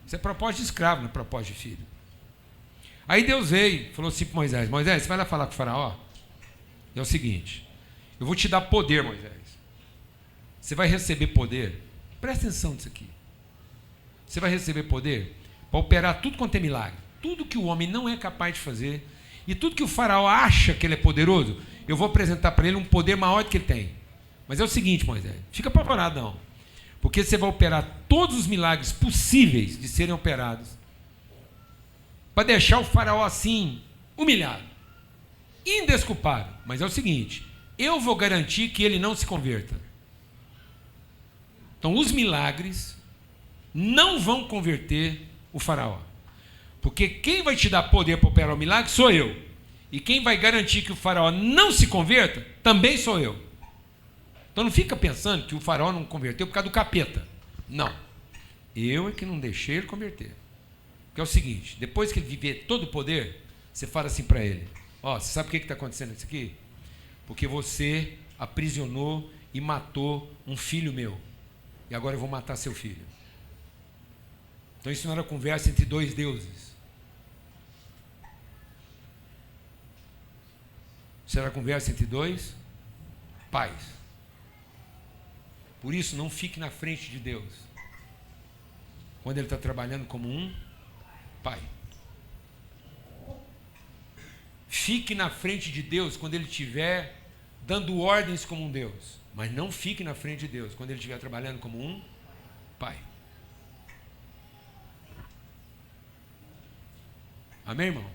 Isso é propósito de escravo, não é propósito de filho. Aí Deus veio e falou assim para Moisés: Moisés, você vai lá falar com o faraó? É o seguinte, eu vou te dar poder, Moisés. Você vai receber poder. Presta atenção nisso aqui. Você vai receber poder para operar tudo quanto é milagre. Tudo que o homem não é capaz de fazer. E tudo que o faraó acha que ele é poderoso, eu vou apresentar para ele um poder maior do que ele tem. Mas é o seguinte, Moisés, fica apavorado não. Porque você vai operar todos os milagres possíveis de serem operados para deixar o faraó assim, humilhado, indesculpável. Mas é o seguinte, eu vou garantir que ele não se converta. Então os milagres não vão converter o faraó. Porque quem vai te dar poder para operar o milagre sou eu. E quem vai garantir que o faraó não se converta também sou eu. Então não fica pensando que o faraó não converteu por causa do capeta. Não. Eu é que não deixei ele converter. Porque é o seguinte, depois que ele viver todo o poder, você fala assim para ele: ó, você sabe o que está acontecendo isso aqui? Porque você aprisionou e matou um filho meu. E agora eu vou matar seu filho. Então isso não era conversa entre dois deuses. Isso era conversa entre dois pais. Por isso, não fique na frente de Deus quando Ele está trabalhando como um pai. Fique na frente de Deus quando Ele estiver dando ordens como um Deus. Mas não fique na frente de Deus quando Ele estiver trabalhando como um pai. Amém, irmão?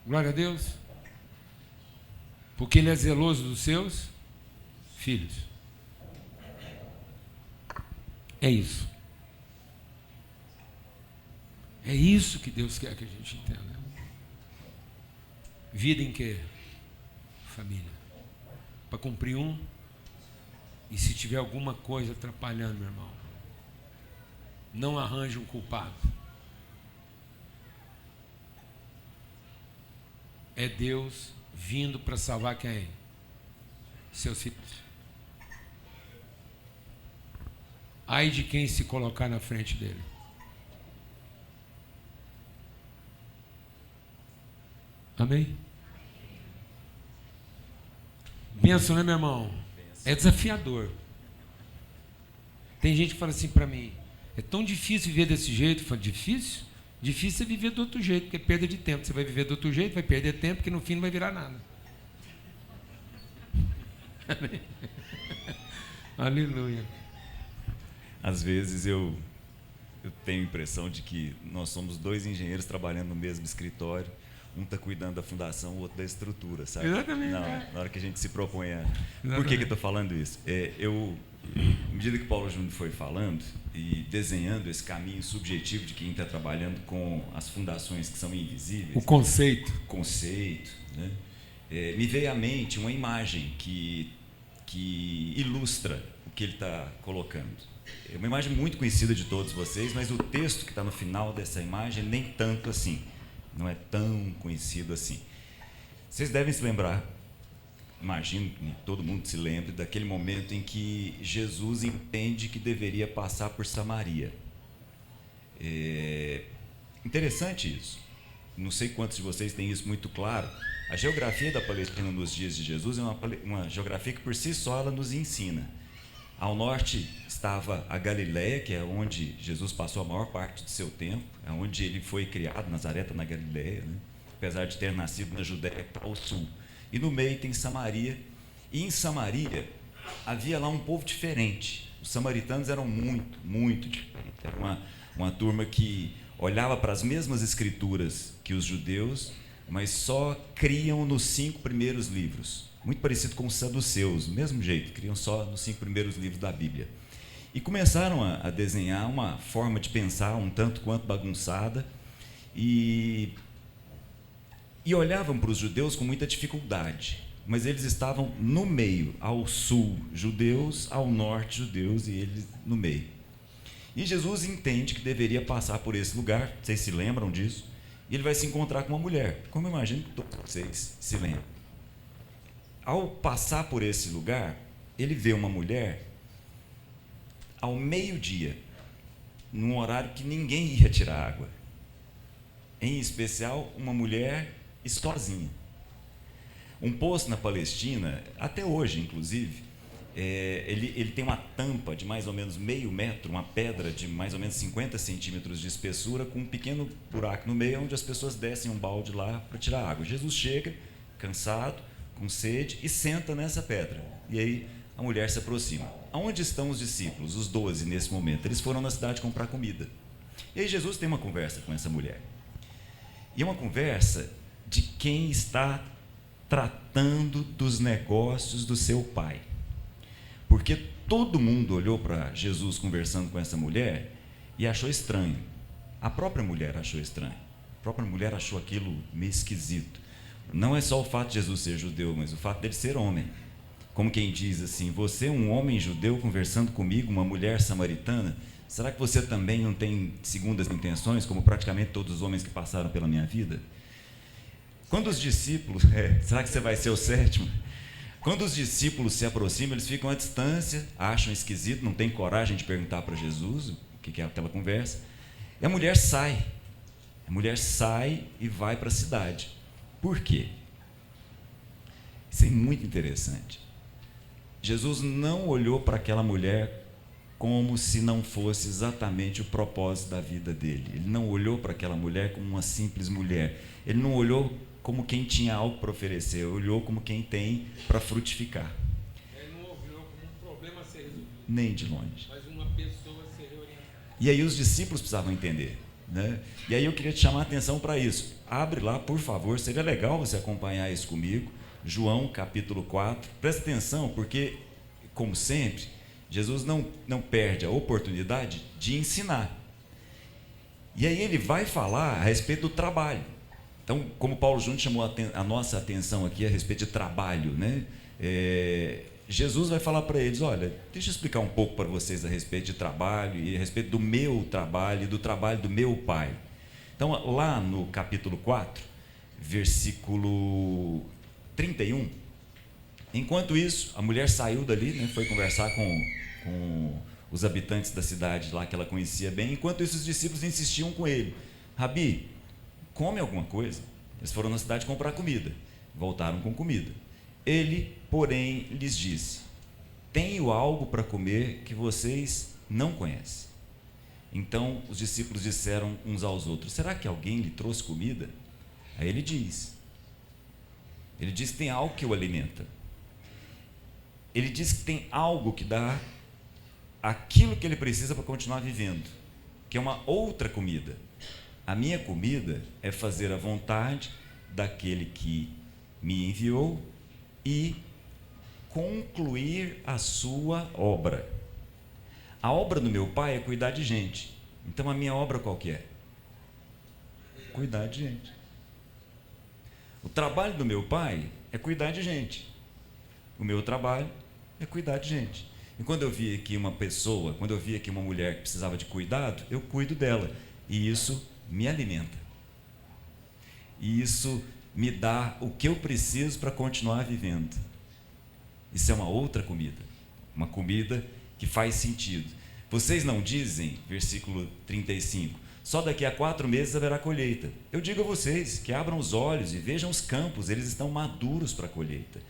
Glória a Deus. Porque Ele é zeloso dos seus filhos. É isso. É isso que Deus quer que a gente entenda. Vida em quê? Família. Para cumprir um. E se tiver alguma coisa atrapalhando, meu irmão, não arranje um culpado. É Deus vindo para salvar quem? Seus filhos. Ai de quem se colocar na frente dele. Amém? Pensa, né, meu irmão? É desafiador. Tem gente que fala assim para mim: é tão difícil viver desse jeito. Eu falo: difícil? Difícil é viver do outro jeito, porque é perda de tempo. Você vai viver do outro jeito, vai perder tempo, porque no fim não vai virar nada. Amém? Aleluia. Às vezes eu tenho a impressão de que nós somos dois engenheiros trabalhando no mesmo escritório. Um está cuidando da fundação, o outro da estrutura, sabe? Exatamente. Na hora que a gente se propõe a... Por que eu estou falando isso? À medida que Paulo Júnior foi falando e desenhando esse caminho subjetivo de quem está trabalhando com as fundações que são invisíveis... O conceito. Né? Me veio à mente uma imagem que ilustra o que ele está colocando. É uma imagem muito conhecida de todos vocês, mas o texto que está no final dessa imagem nem tanto assim. não é tão conhecido assim. Vocês devem se lembrar, imagino que todo mundo se lembre, daquele momento em que Jesus entende que deveria passar por Samaria. Interessante isso. Não sei quantos de vocês têm isso muito claro. A geografia da Palestina nos dias de Jesus é uma geografia que por si só ela nos ensina. Ao norte estava a Galileia, que é onde Jesus passou a maior parte do seu tempo, é onde ele foi criado. Nazaré está na Galileia, né? Apesar de ter nascido na Judéia, está ao sul. E no meio tem Samaria, e em Samaria havia lá um povo diferente. Os samaritanos eram muito, muito diferentes. Era uma turma que olhava para as mesmas escrituras que os judeus, mas só criam nos 5 primeiros livros. Muito parecido com os saduceus, do mesmo jeito, criam só nos 5 primeiros livros da Bíblia. E começaram a desenhar uma forma de pensar um tanto quanto bagunçada, e olhavam para os judeus com muita dificuldade, mas eles estavam no meio, ao sul judeus, ao norte judeus, e eles no meio. E Jesus entende que deveria passar por esse lugar, vocês se lembram disso, e ele vai se encontrar com uma mulher, como eu imagino que todos vocês se lembram. Ao passar por esse lugar, ele vê uma mulher ao meio-dia, num horário que ninguém ia tirar água, em especial uma mulher e sozinha. Um poço na Palestina, até hoje inclusive, ele tem uma tampa de mais ou menos meio metro, uma pedra de mais ou menos 50 centímetros de espessura, com um pequeno buraco no meio, onde as pessoas descem um balde lá para tirar água. Jesus chega, cansado, com sede, e senta nessa pedra. E aí a mulher se aproxima. Aonde estão os discípulos, os 12, nesse momento? Eles foram na cidade comprar comida. E aí Jesus tem uma conversa com essa mulher. E é uma conversa de quem está tratando dos negócios do seu pai. Porque todo mundo olhou para Jesus conversando com essa mulher e achou estranho. A própria mulher achou estranho. A própria mulher achou aquilo meio esquisito. Não é só o fato de Jesus ser judeu, mas o fato dele ser homem. Como quem diz assim, você é um homem judeu conversando comigo, uma mulher samaritana, será que você também não tem segundas intenções, como praticamente todos os homens que passaram pela minha vida? Quando os discípulos, será que você vai ser o sétimo? Quando os discípulos se aproximam, eles ficam à distância, acham esquisito, não têm coragem de perguntar para Jesus o que é aquela conversa. E a mulher sai e vai para a cidade. Por quê? Isso é muito interessante. Jesus não olhou para aquela mulher como se não fosse exatamente o propósito da vida dele. Ele não olhou para aquela mulher como uma simples mulher. Ele não olhou como quem tinha algo para oferecer, olhou como quem tem para frutificar. Ele não olhou como um problema a ser resolvido. Nem de longe. Mas uma pessoa a ser reorientada. E aí os discípulos precisavam entender, né? E aí eu queria te chamar a atenção para isso. Abre lá, por favor, seria legal você acompanhar isso comigo. João, capítulo 4. Presta atenção, porque, como sempre, Jesus não perde a oportunidade de ensinar. E aí ele vai falar a respeito do trabalho. Então, como Paulo Júnior chamou a nossa atenção aqui a respeito de trabalho, né? Jesus vai falar para eles, olha, deixa eu explicar um pouco para vocês a respeito de trabalho e a respeito do meu trabalho e do trabalho do meu pai. Então, lá no capítulo 4, versículo 31, enquanto isso, a mulher saiu dali, né, foi conversar com os habitantes da cidade lá que ela conhecia bem. Enquanto isso, os discípulos insistiam com ele, Rabi, come alguma coisa. Eles foram na cidade comprar comida, voltaram com comida. Ele, porém, lhes disse, tenho algo para comer que vocês não conhecem. Então os discípulos disseram uns aos outros, será que alguém lhe trouxe comida? Aí ele diz que tem algo que o alimenta. Ele diz que tem algo que dá aquilo que ele precisa para continuar vivendo, que é uma outra comida. A minha comida é fazer a vontade daquele que me enviou e concluir a sua obra. A obra do meu pai é cuidar de gente. Então a minha obra qual que é? Cuidar de gente. O trabalho do meu pai é cuidar de gente. O meu trabalho é cuidar de gente. E quando eu vi aqui uma pessoa, quando eu vi aqui uma mulher que precisava de cuidado, eu cuido dela. E isso me alimenta. e isso me dá o que eu preciso para continuar vivendo. Isso é uma outra comida, uma comida que faz sentido. Vocês não dizem, versículo 35, só daqui a 4 meses haverá colheita. Eu digo a vocês que abram os olhos e vejam os campos, eles estão maduros para a colheita.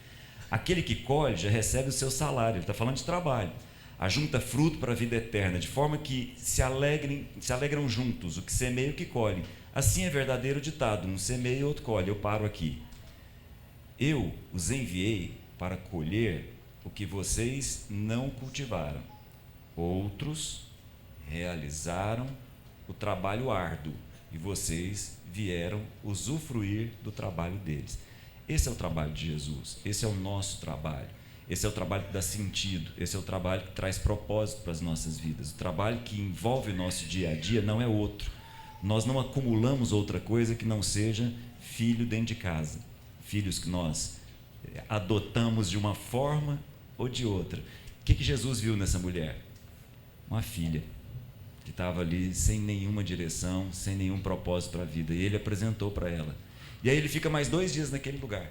Aquele que colhe já recebe o seu salário, ele está falando de trabalho. Ajunta fruto para a vida eterna, de forma que se alegram juntos, o que semeia e o que colhe. Assim é verdadeiro ditado, um semeia e outro colhe. Eu paro aqui. Eu os enviei para colher o que vocês não cultivaram. Outros realizaram o trabalho árduo e vocês vieram usufruir do trabalho deles. Esse é o trabalho de Jesus, esse é o nosso trabalho. Esse é o trabalho que dá sentido, esse é o trabalho que traz propósito para as nossas vidas. O trabalho que envolve o nosso dia a dia não é outro. Nós não acumulamos outra coisa que não seja filho dentro de casa. Filhos que nós adotamos de uma forma ou de outra. O que Jesus viu nessa mulher? Uma filha que estava ali sem nenhuma direção, sem nenhum propósito para a vida. E ele apresentou para ela. E aí ele fica mais 2 dias naquele lugar.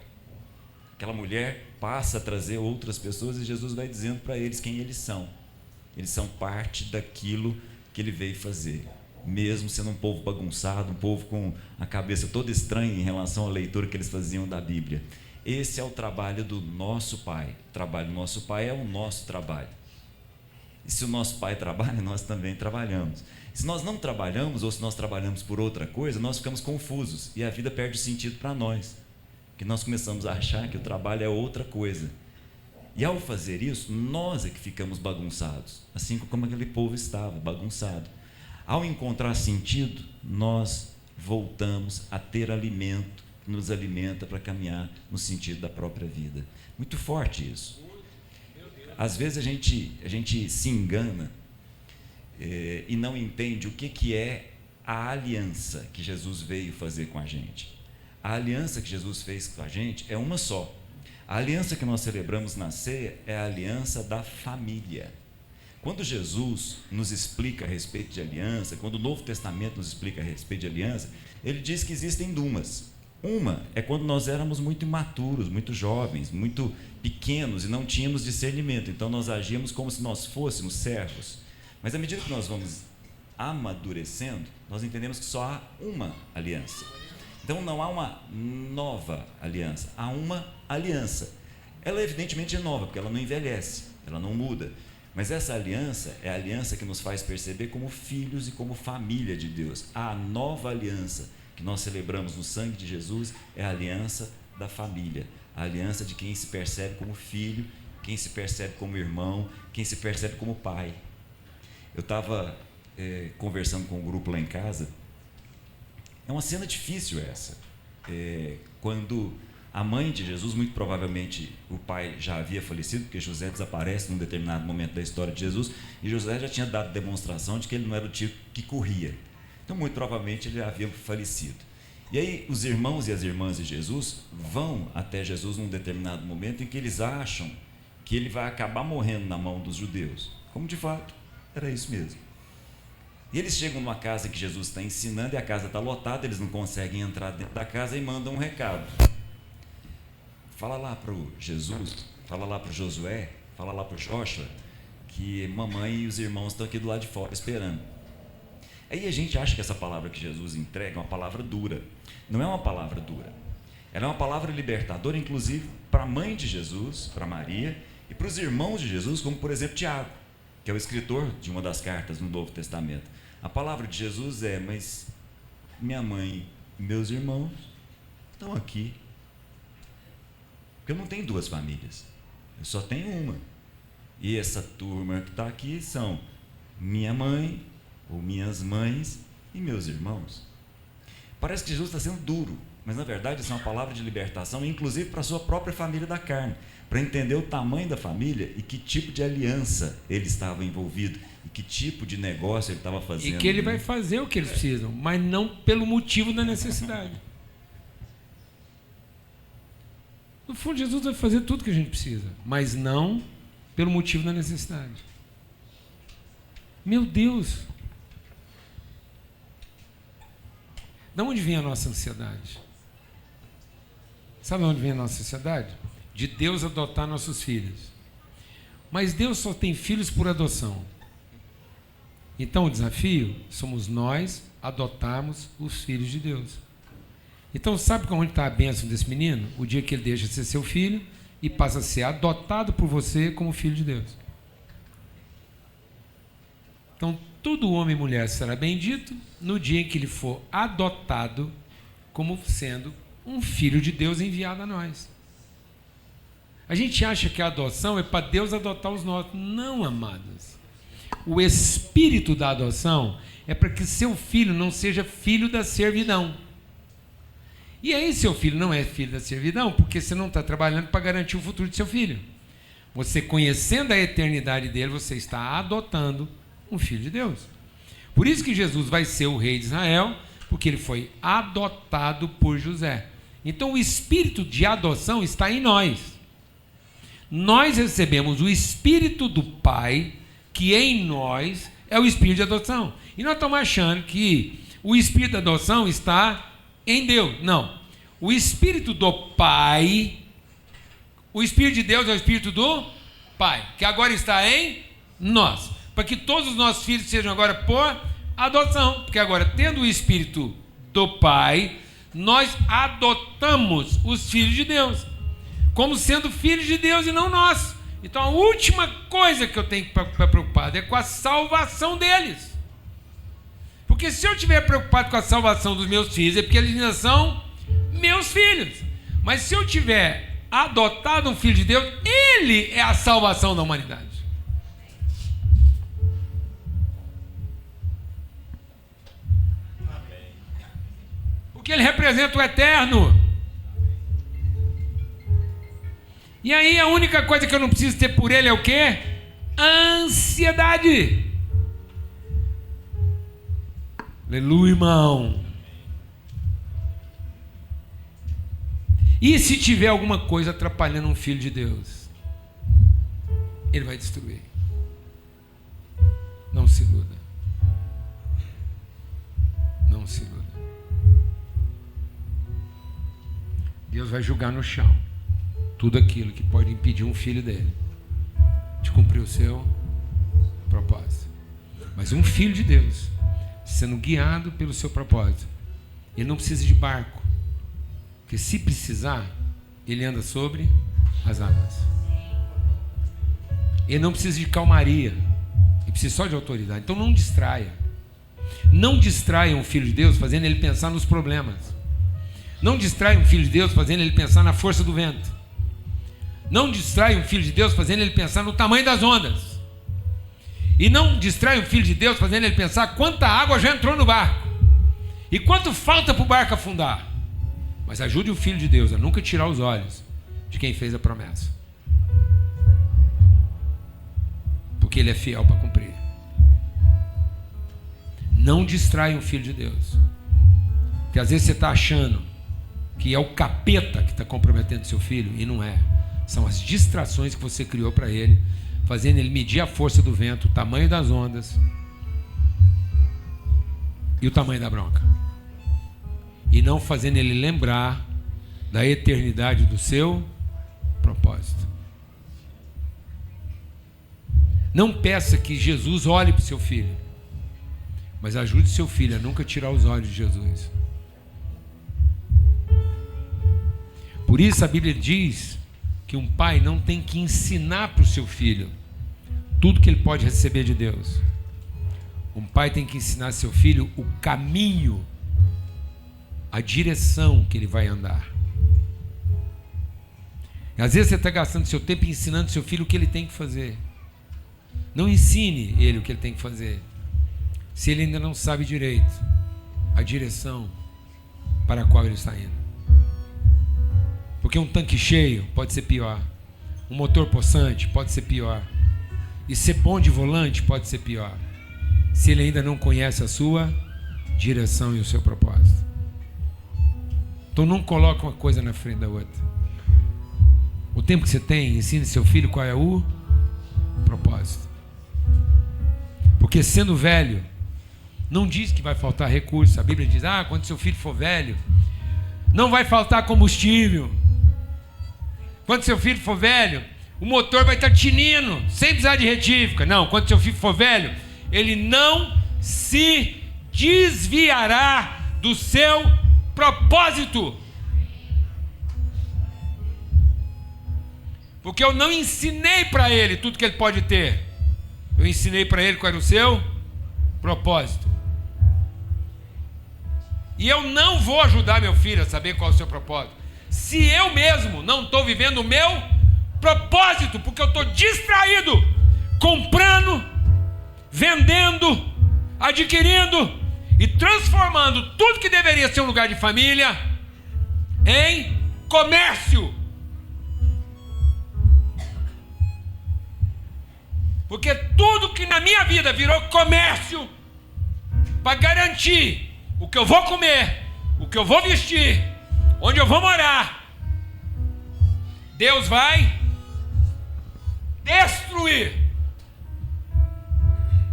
Aquela mulher passa a trazer outras pessoas e Jesus vai dizendo para eles quem eles são. Eles são parte daquilo que ele veio fazer. Mesmo sendo um povo bagunçado, um povo com a cabeça toda estranha em relação à leitura que eles faziam da Bíblia. Esse é o trabalho do nosso Pai. O trabalho do nosso Pai é o nosso trabalho. E se o nosso Pai trabalha, nós também trabalhamos. Se nós não trabalhamos ou se nós trabalhamos por outra coisa, nós ficamos confusos e a vida perde sentido para nós. Que nós começamos a achar que o trabalho é outra coisa. E ao fazer isso, nós é que ficamos bagunçados, assim como aquele povo estava, bagunçado. Ao encontrar sentido, nós voltamos a ter alimento, que nos alimenta para caminhar no sentido da própria vida. Muito forte isso. Às vezes a gente se engana e não entende o que é a aliança que Jesus veio fazer com a gente. A aliança que Jesus fez com a gente é uma só. A aliança que nós celebramos na ceia é a aliança da família. Quando Jesus nos explica a respeito de aliança, quando o Novo Testamento nos explica a respeito de aliança, ele diz que existem duas. Uma é quando nós éramos muito imaturos, muito jovens, muito pequenos e não tínhamos discernimento. Então nós agíamos como se nós fôssemos servos. Mas à medida que nós vamos amadurecendo, nós entendemos que só há uma aliança. Então não há uma nova aliança, há uma aliança. Ela evidentemente é nova, porque ela não envelhece, ela não muda. Mas essa aliança é a aliança que nos faz perceber como filhos e como família de Deus. A nova aliança que nós celebramos no sangue de Jesus é a aliança da família, a aliança de quem se percebe como filho, quem se percebe como irmão, quem se percebe como pai. Eu estava conversando com um grupo lá em casa. É uma cena difícil essa. Quando a mãe de Jesus, muito provavelmente o pai já havia falecido, porque José desaparece num determinado momento da história de Jesus, e José já tinha dado demonstração de que ele não era o tipo que corria. Então, muito provavelmente, ele havia falecido. E aí, os irmãos e as irmãs de Jesus vão até Jesus num determinado momento em que eles acham que ele vai acabar morrendo na mão dos judeus. Como, de fato, era isso mesmo. E eles chegam numa casa que Jesus está ensinando e a casa está lotada, eles não conseguem entrar dentro da casa e mandam um recado. Fala lá para o Jesus, fala lá para o Josué, fala lá para o Joshua, que mamãe e os irmãos estão aqui do lado de fora esperando. Aí a gente acha que essa palavra que Jesus entrega é uma palavra dura. Não é uma palavra dura. Ela é uma palavra libertadora, inclusive, para a mãe de Jesus, para Maria, e para os irmãos de Jesus, como por exemplo Tiago, que é o escritor de uma das cartas no Novo Testamento. A palavra de Jesus é: mas minha mãe e meus irmãos estão aqui. Porque eu não tenho 2 famílias, eu só tenho uma. E essa turma que está aqui são minha mãe, ou minhas mães e meus irmãos. Parece que Jesus está sendo duro, mas na verdade isso é uma palavra de libertação, inclusive para a sua própria família da carne, para entender o tamanho da família e que tipo de aliança ele estava envolvido, e que tipo de negócio ele estava fazendo. E que ele vai fazer o que eles precisam, mas não pelo motivo da necessidade. No fundo, Jesus vai fazer tudo que a gente precisa, mas não pelo motivo da necessidade. Meu Deus! De onde vem a nossa ansiedade? Sabe onde vem a nossa sociedade? De Deus adotar nossos filhos. Mas Deus só tem filhos por adoção. Então o desafio somos nós adotarmos os filhos de Deus. Então sabe onde está a bênção desse menino? O dia que ele deixa de ser seu filho e passa a ser adotado por você como filho de Deus. Então todo homem e mulher será bendito no dia em que ele for adotado como sendo um filho de Deus enviado a nós. A gente acha que a adoção é para Deus adotar os nossos. Não, amados. O espírito da adoção é para que seu filho não seja filho da servidão. E aí seu filho não é filho da servidão porque você não está trabalhando para garantir o futuro de seu filho. Você, conhecendo a eternidade dele, você está adotando um filho de Deus. Por isso que Jesus vai ser o rei de Israel, porque ele foi adotado por José. Então o espírito de adoção está em nós. Nós recebemos o espírito do Pai, que em nós é o espírito de adoção. E nós estamos achando que o espírito da adoção está em Deus. Não. O espírito do Pai, o espírito de Deus é o espírito do Pai, que agora está em nós. Para que todos os nossos filhos sejam agora por adoção. Porque agora, tendo o espírito do Pai, nós adotamos os filhos de Deus, como sendo filhos de Deus e não nós. Então a última coisa que eu tenho que estar preocupado é com a salvação deles. Porque se eu estiver preocupado com a salvação dos meus filhos, é porque eles ainda são meus filhos. Mas se eu tiver adotado um filho de Deus, ele é a salvação da humanidade. Porque ele representa o eterno. E aí a única coisa que eu não preciso ter por ele é o quê? Ansiedade. Aleluia, irmão. E se tiver alguma coisa atrapalhando um filho de Deus, ele vai destruir. Não se iluda. Não se iluda. Deus vai julgar no chão tudo aquilo que pode impedir um filho dele de cumprir o seu propósito. Mas um filho de Deus, sendo guiado pelo seu propósito, ele não precisa de barco, porque se precisar, ele anda sobre as águas. Ele não precisa de calmaria, ele precisa só de autoridade. Então não distraia. Não distraia um filho de Deus fazendo ele pensar nos problemas. Não distraia um filho de Deus fazendo ele pensar na força do vento. Não distrai um filho de Deus fazendo ele pensar no tamanho das ondas. E não distrai um filho de Deus fazendo ele pensar quanta água já entrou no barco e quanto falta para o barco afundar. Mas ajude o filho de Deus a nunca tirar os olhos de quem fez a promessa, porque ele é fiel para cumprir. Não distrai um filho de Deus, porque às vezes você está achando que é o capeta que está comprometendo seu filho, e não é. São as distrações que você criou para ele, fazendo ele medir a força do vento, o tamanho das ondas e o tamanho da bronca, e não fazendo ele lembrar da eternidade do seu propósito. Não peça que Jesus olhe para o seu filho, mas ajude seu filho a nunca tirar os olhos de Jesus. Por isso a Bíblia diz que um pai não tem que ensinar para o seu filho tudo que ele pode receber de Deus. Um pai tem que ensinar seu filho o caminho, a direção que ele vai andar. E às vezes você está gastando seu tempo ensinando seu filho o que ele tem que fazer. Não ensine ele o que ele tem que fazer, se ele ainda não sabe direito a direção para a qual ele está indo. Porque um tanque cheio pode ser pior, um motor possante pode ser pior, e ser bom de volante pode ser pior, se ele ainda não conhece a sua direção e o seu propósito. Então não coloque uma coisa na frente da outra. O tempo que você tem, ensine seu filho qual é o propósito. Porque sendo velho, não diz que vai faltar recurso. A Bíblia diz, quando seu filho for velho, não vai faltar combustível. Quando seu filho for velho, o motor vai estar tinindo, sem precisar de retífica. Não, quando seu filho for velho, ele não se desviará do seu propósito. Porque eu não ensinei para ele tudo que ele pode ter. Eu ensinei para ele qual era o seu propósito. E eu não vou ajudar meu filho a saber qual é o seu propósito, se eu mesmo não estou vivendo o meu propósito, porque eu estou distraído, comprando, vendendo, adquirindo e transformando tudo que deveria ser um lugar de família em comércio. Porque tudo que na minha vida virou comércio para garantir o que eu vou comer, o que eu vou vestir, onde eu vou morar, Deus vai destruir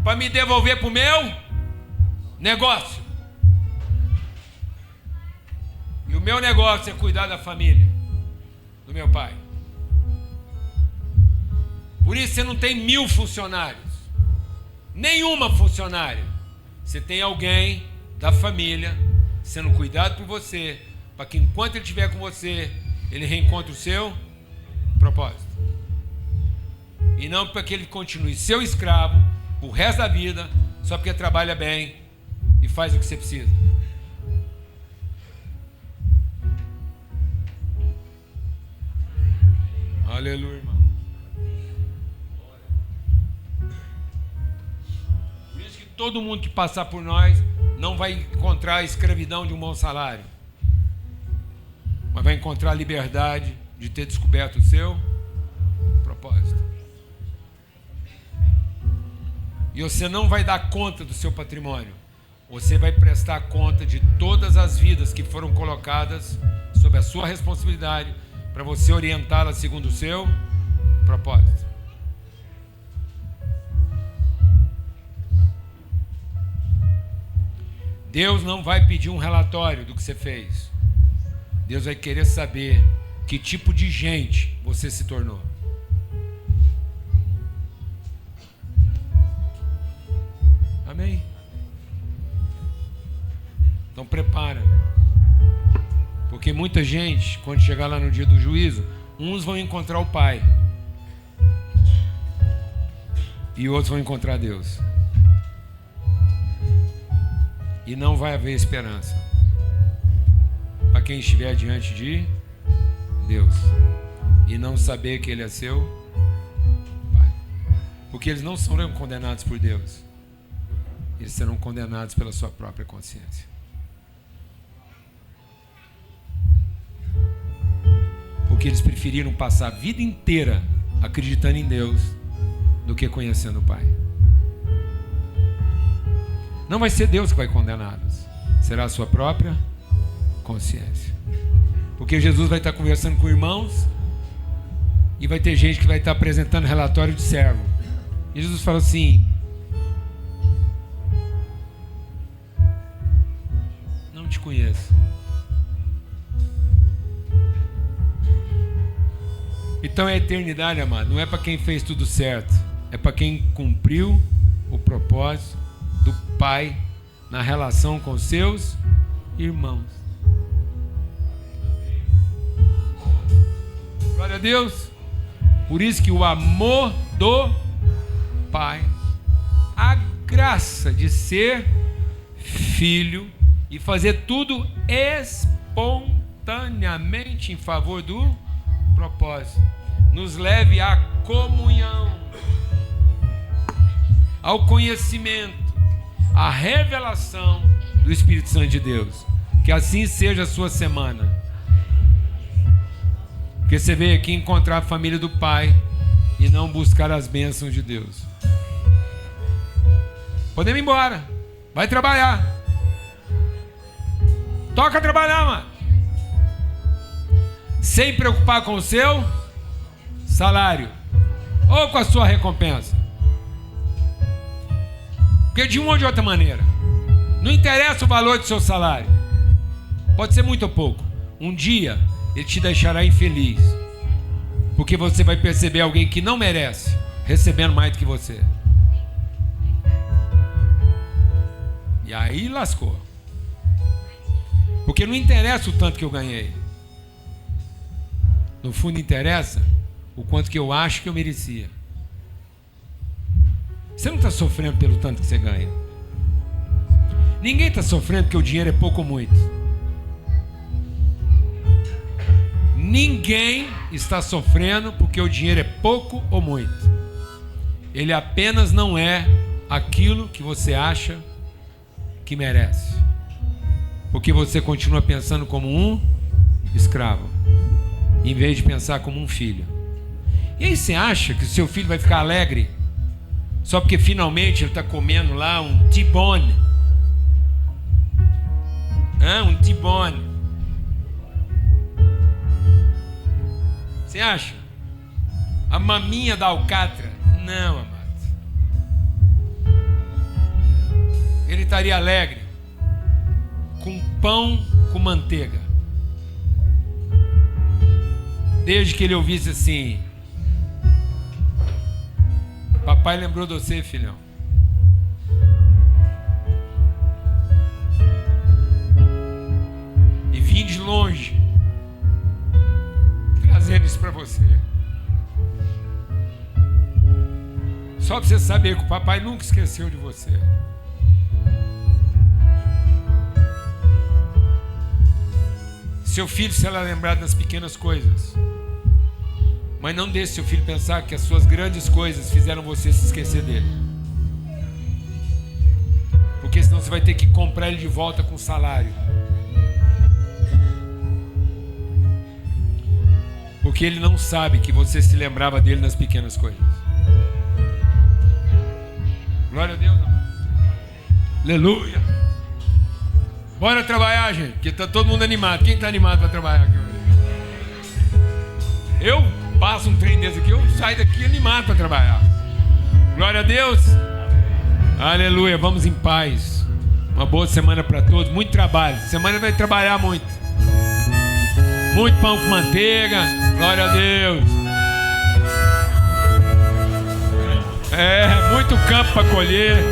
para me devolver para o meu negócio. E o meu negócio é cuidar da família do meu pai. Por isso você não tem 1000 funcionários, nenhuma funcionária. Você tem alguém da família sendo cuidado por você, para que enquanto ele estiver com você, ele reencontre o seu propósito. E não para que ele continue seu escravo o resto da vida, só porque trabalha bem e faz o que você precisa. Aleluia, irmão. Por isso que todo mundo que passar por nós não vai encontrar a escravidão de um bom salário, mas vai encontrar a liberdade de ter descoberto o seu propósito. E você não vai dar conta do seu patrimônio, você vai prestar conta de todas as vidas que foram colocadas sob a sua responsabilidade para você orientá-las segundo o seu propósito. Deus não vai pedir um relatório do que você fez. Deus vai querer saber que tipo de gente você se tornou. Amém? Então prepara. Porque muita gente, quando chegar lá no dia do juízo, uns vão encontrar o Pai e outros vão encontrar Deus. E não vai haver esperança para quem estiver diante de Deus e não saber que Ele é seu Pai. Porque eles não serão condenados por Deus, eles serão condenados pela sua própria consciência. Porque eles preferiram passar a vida inteira acreditando em Deus do que conhecendo o Pai. Não vai ser Deus que vai condená-los, será a sua própria consciência. Porque Jesus vai estar conversando com irmãos e vai ter gente que vai estar apresentando relatório de servo. E Jesus fala assim: não te conheço. Então a eternidade, amado, não é para quem fez tudo certo, é para quem cumpriu o propósito do Pai na relação com seus irmãos. Glória a Deus. Por isso que o amor do Pai, a graça de ser filho e fazer tudo espontaneamente em favor do propósito, nos leve à comunhão, ao conhecimento, à revelação do Espírito Santo de Deus. Que assim seja a sua semana. Porque você veio aqui encontrar a família do Pai e não buscar as bênçãos de Deus. Podemos ir embora. Vai trabalhar. Toca trabalhar, mano. Sem preocupar com o seu salário ou com a sua recompensa. Porque de uma ou de outra maneira, não interessa o valor do seu salário. Pode ser muito ou pouco. Um dia ele te deixará infeliz. Porque você vai perceber alguém que não merece recebendo mais do que você. E aí lascou. Porque não interessa o tanto que eu ganhei. No fundo interessa o quanto que eu acho que eu merecia. Você não está sofrendo pelo tanto que você ganha. Ninguém está sofrendo porque o dinheiro é pouco ou muito. Ninguém está sofrendo porque o dinheiro é pouco ou muito. Ele apenas não é aquilo que você acha que merece. Porque você continua pensando como um escravo, em vez de pensar como um filho. E aí você acha que o seu filho vai ficar alegre só porque finalmente ele está comendo lá um T-bone? Um T-bone. Você acha? A maminha da alcatra? Não, amado. Ele estaria alegre com pão com manteiga, desde que ele ouvisse assim: papai lembrou de você, filhão. E vim de longe trazendo isso para você. Só para você saber que o papai nunca esqueceu de você. Seu filho será lembrado das pequenas coisas, mas não deixe seu filho pensar que as suas grandes coisas fizeram você se esquecer dele. Porque senão você vai ter que comprar ele de volta com salário. Porque ele não sabe que você se lembrava dele nas pequenas coisas. Glória a Deus, amado. Aleluia. Bora trabalhar, gente, porque está todo mundo animado. Quem está animado para trabalhar aqui hoje? Eu passo um trem desse aqui, eu saio daqui animado para trabalhar. Glória a Deus. Aleluia. Vamos em paz. Uma boa semana para todos. Muito trabalho. Semana vai trabalhar muito. Muito pão com manteiga. Glória a Deus. Muito campo para colher.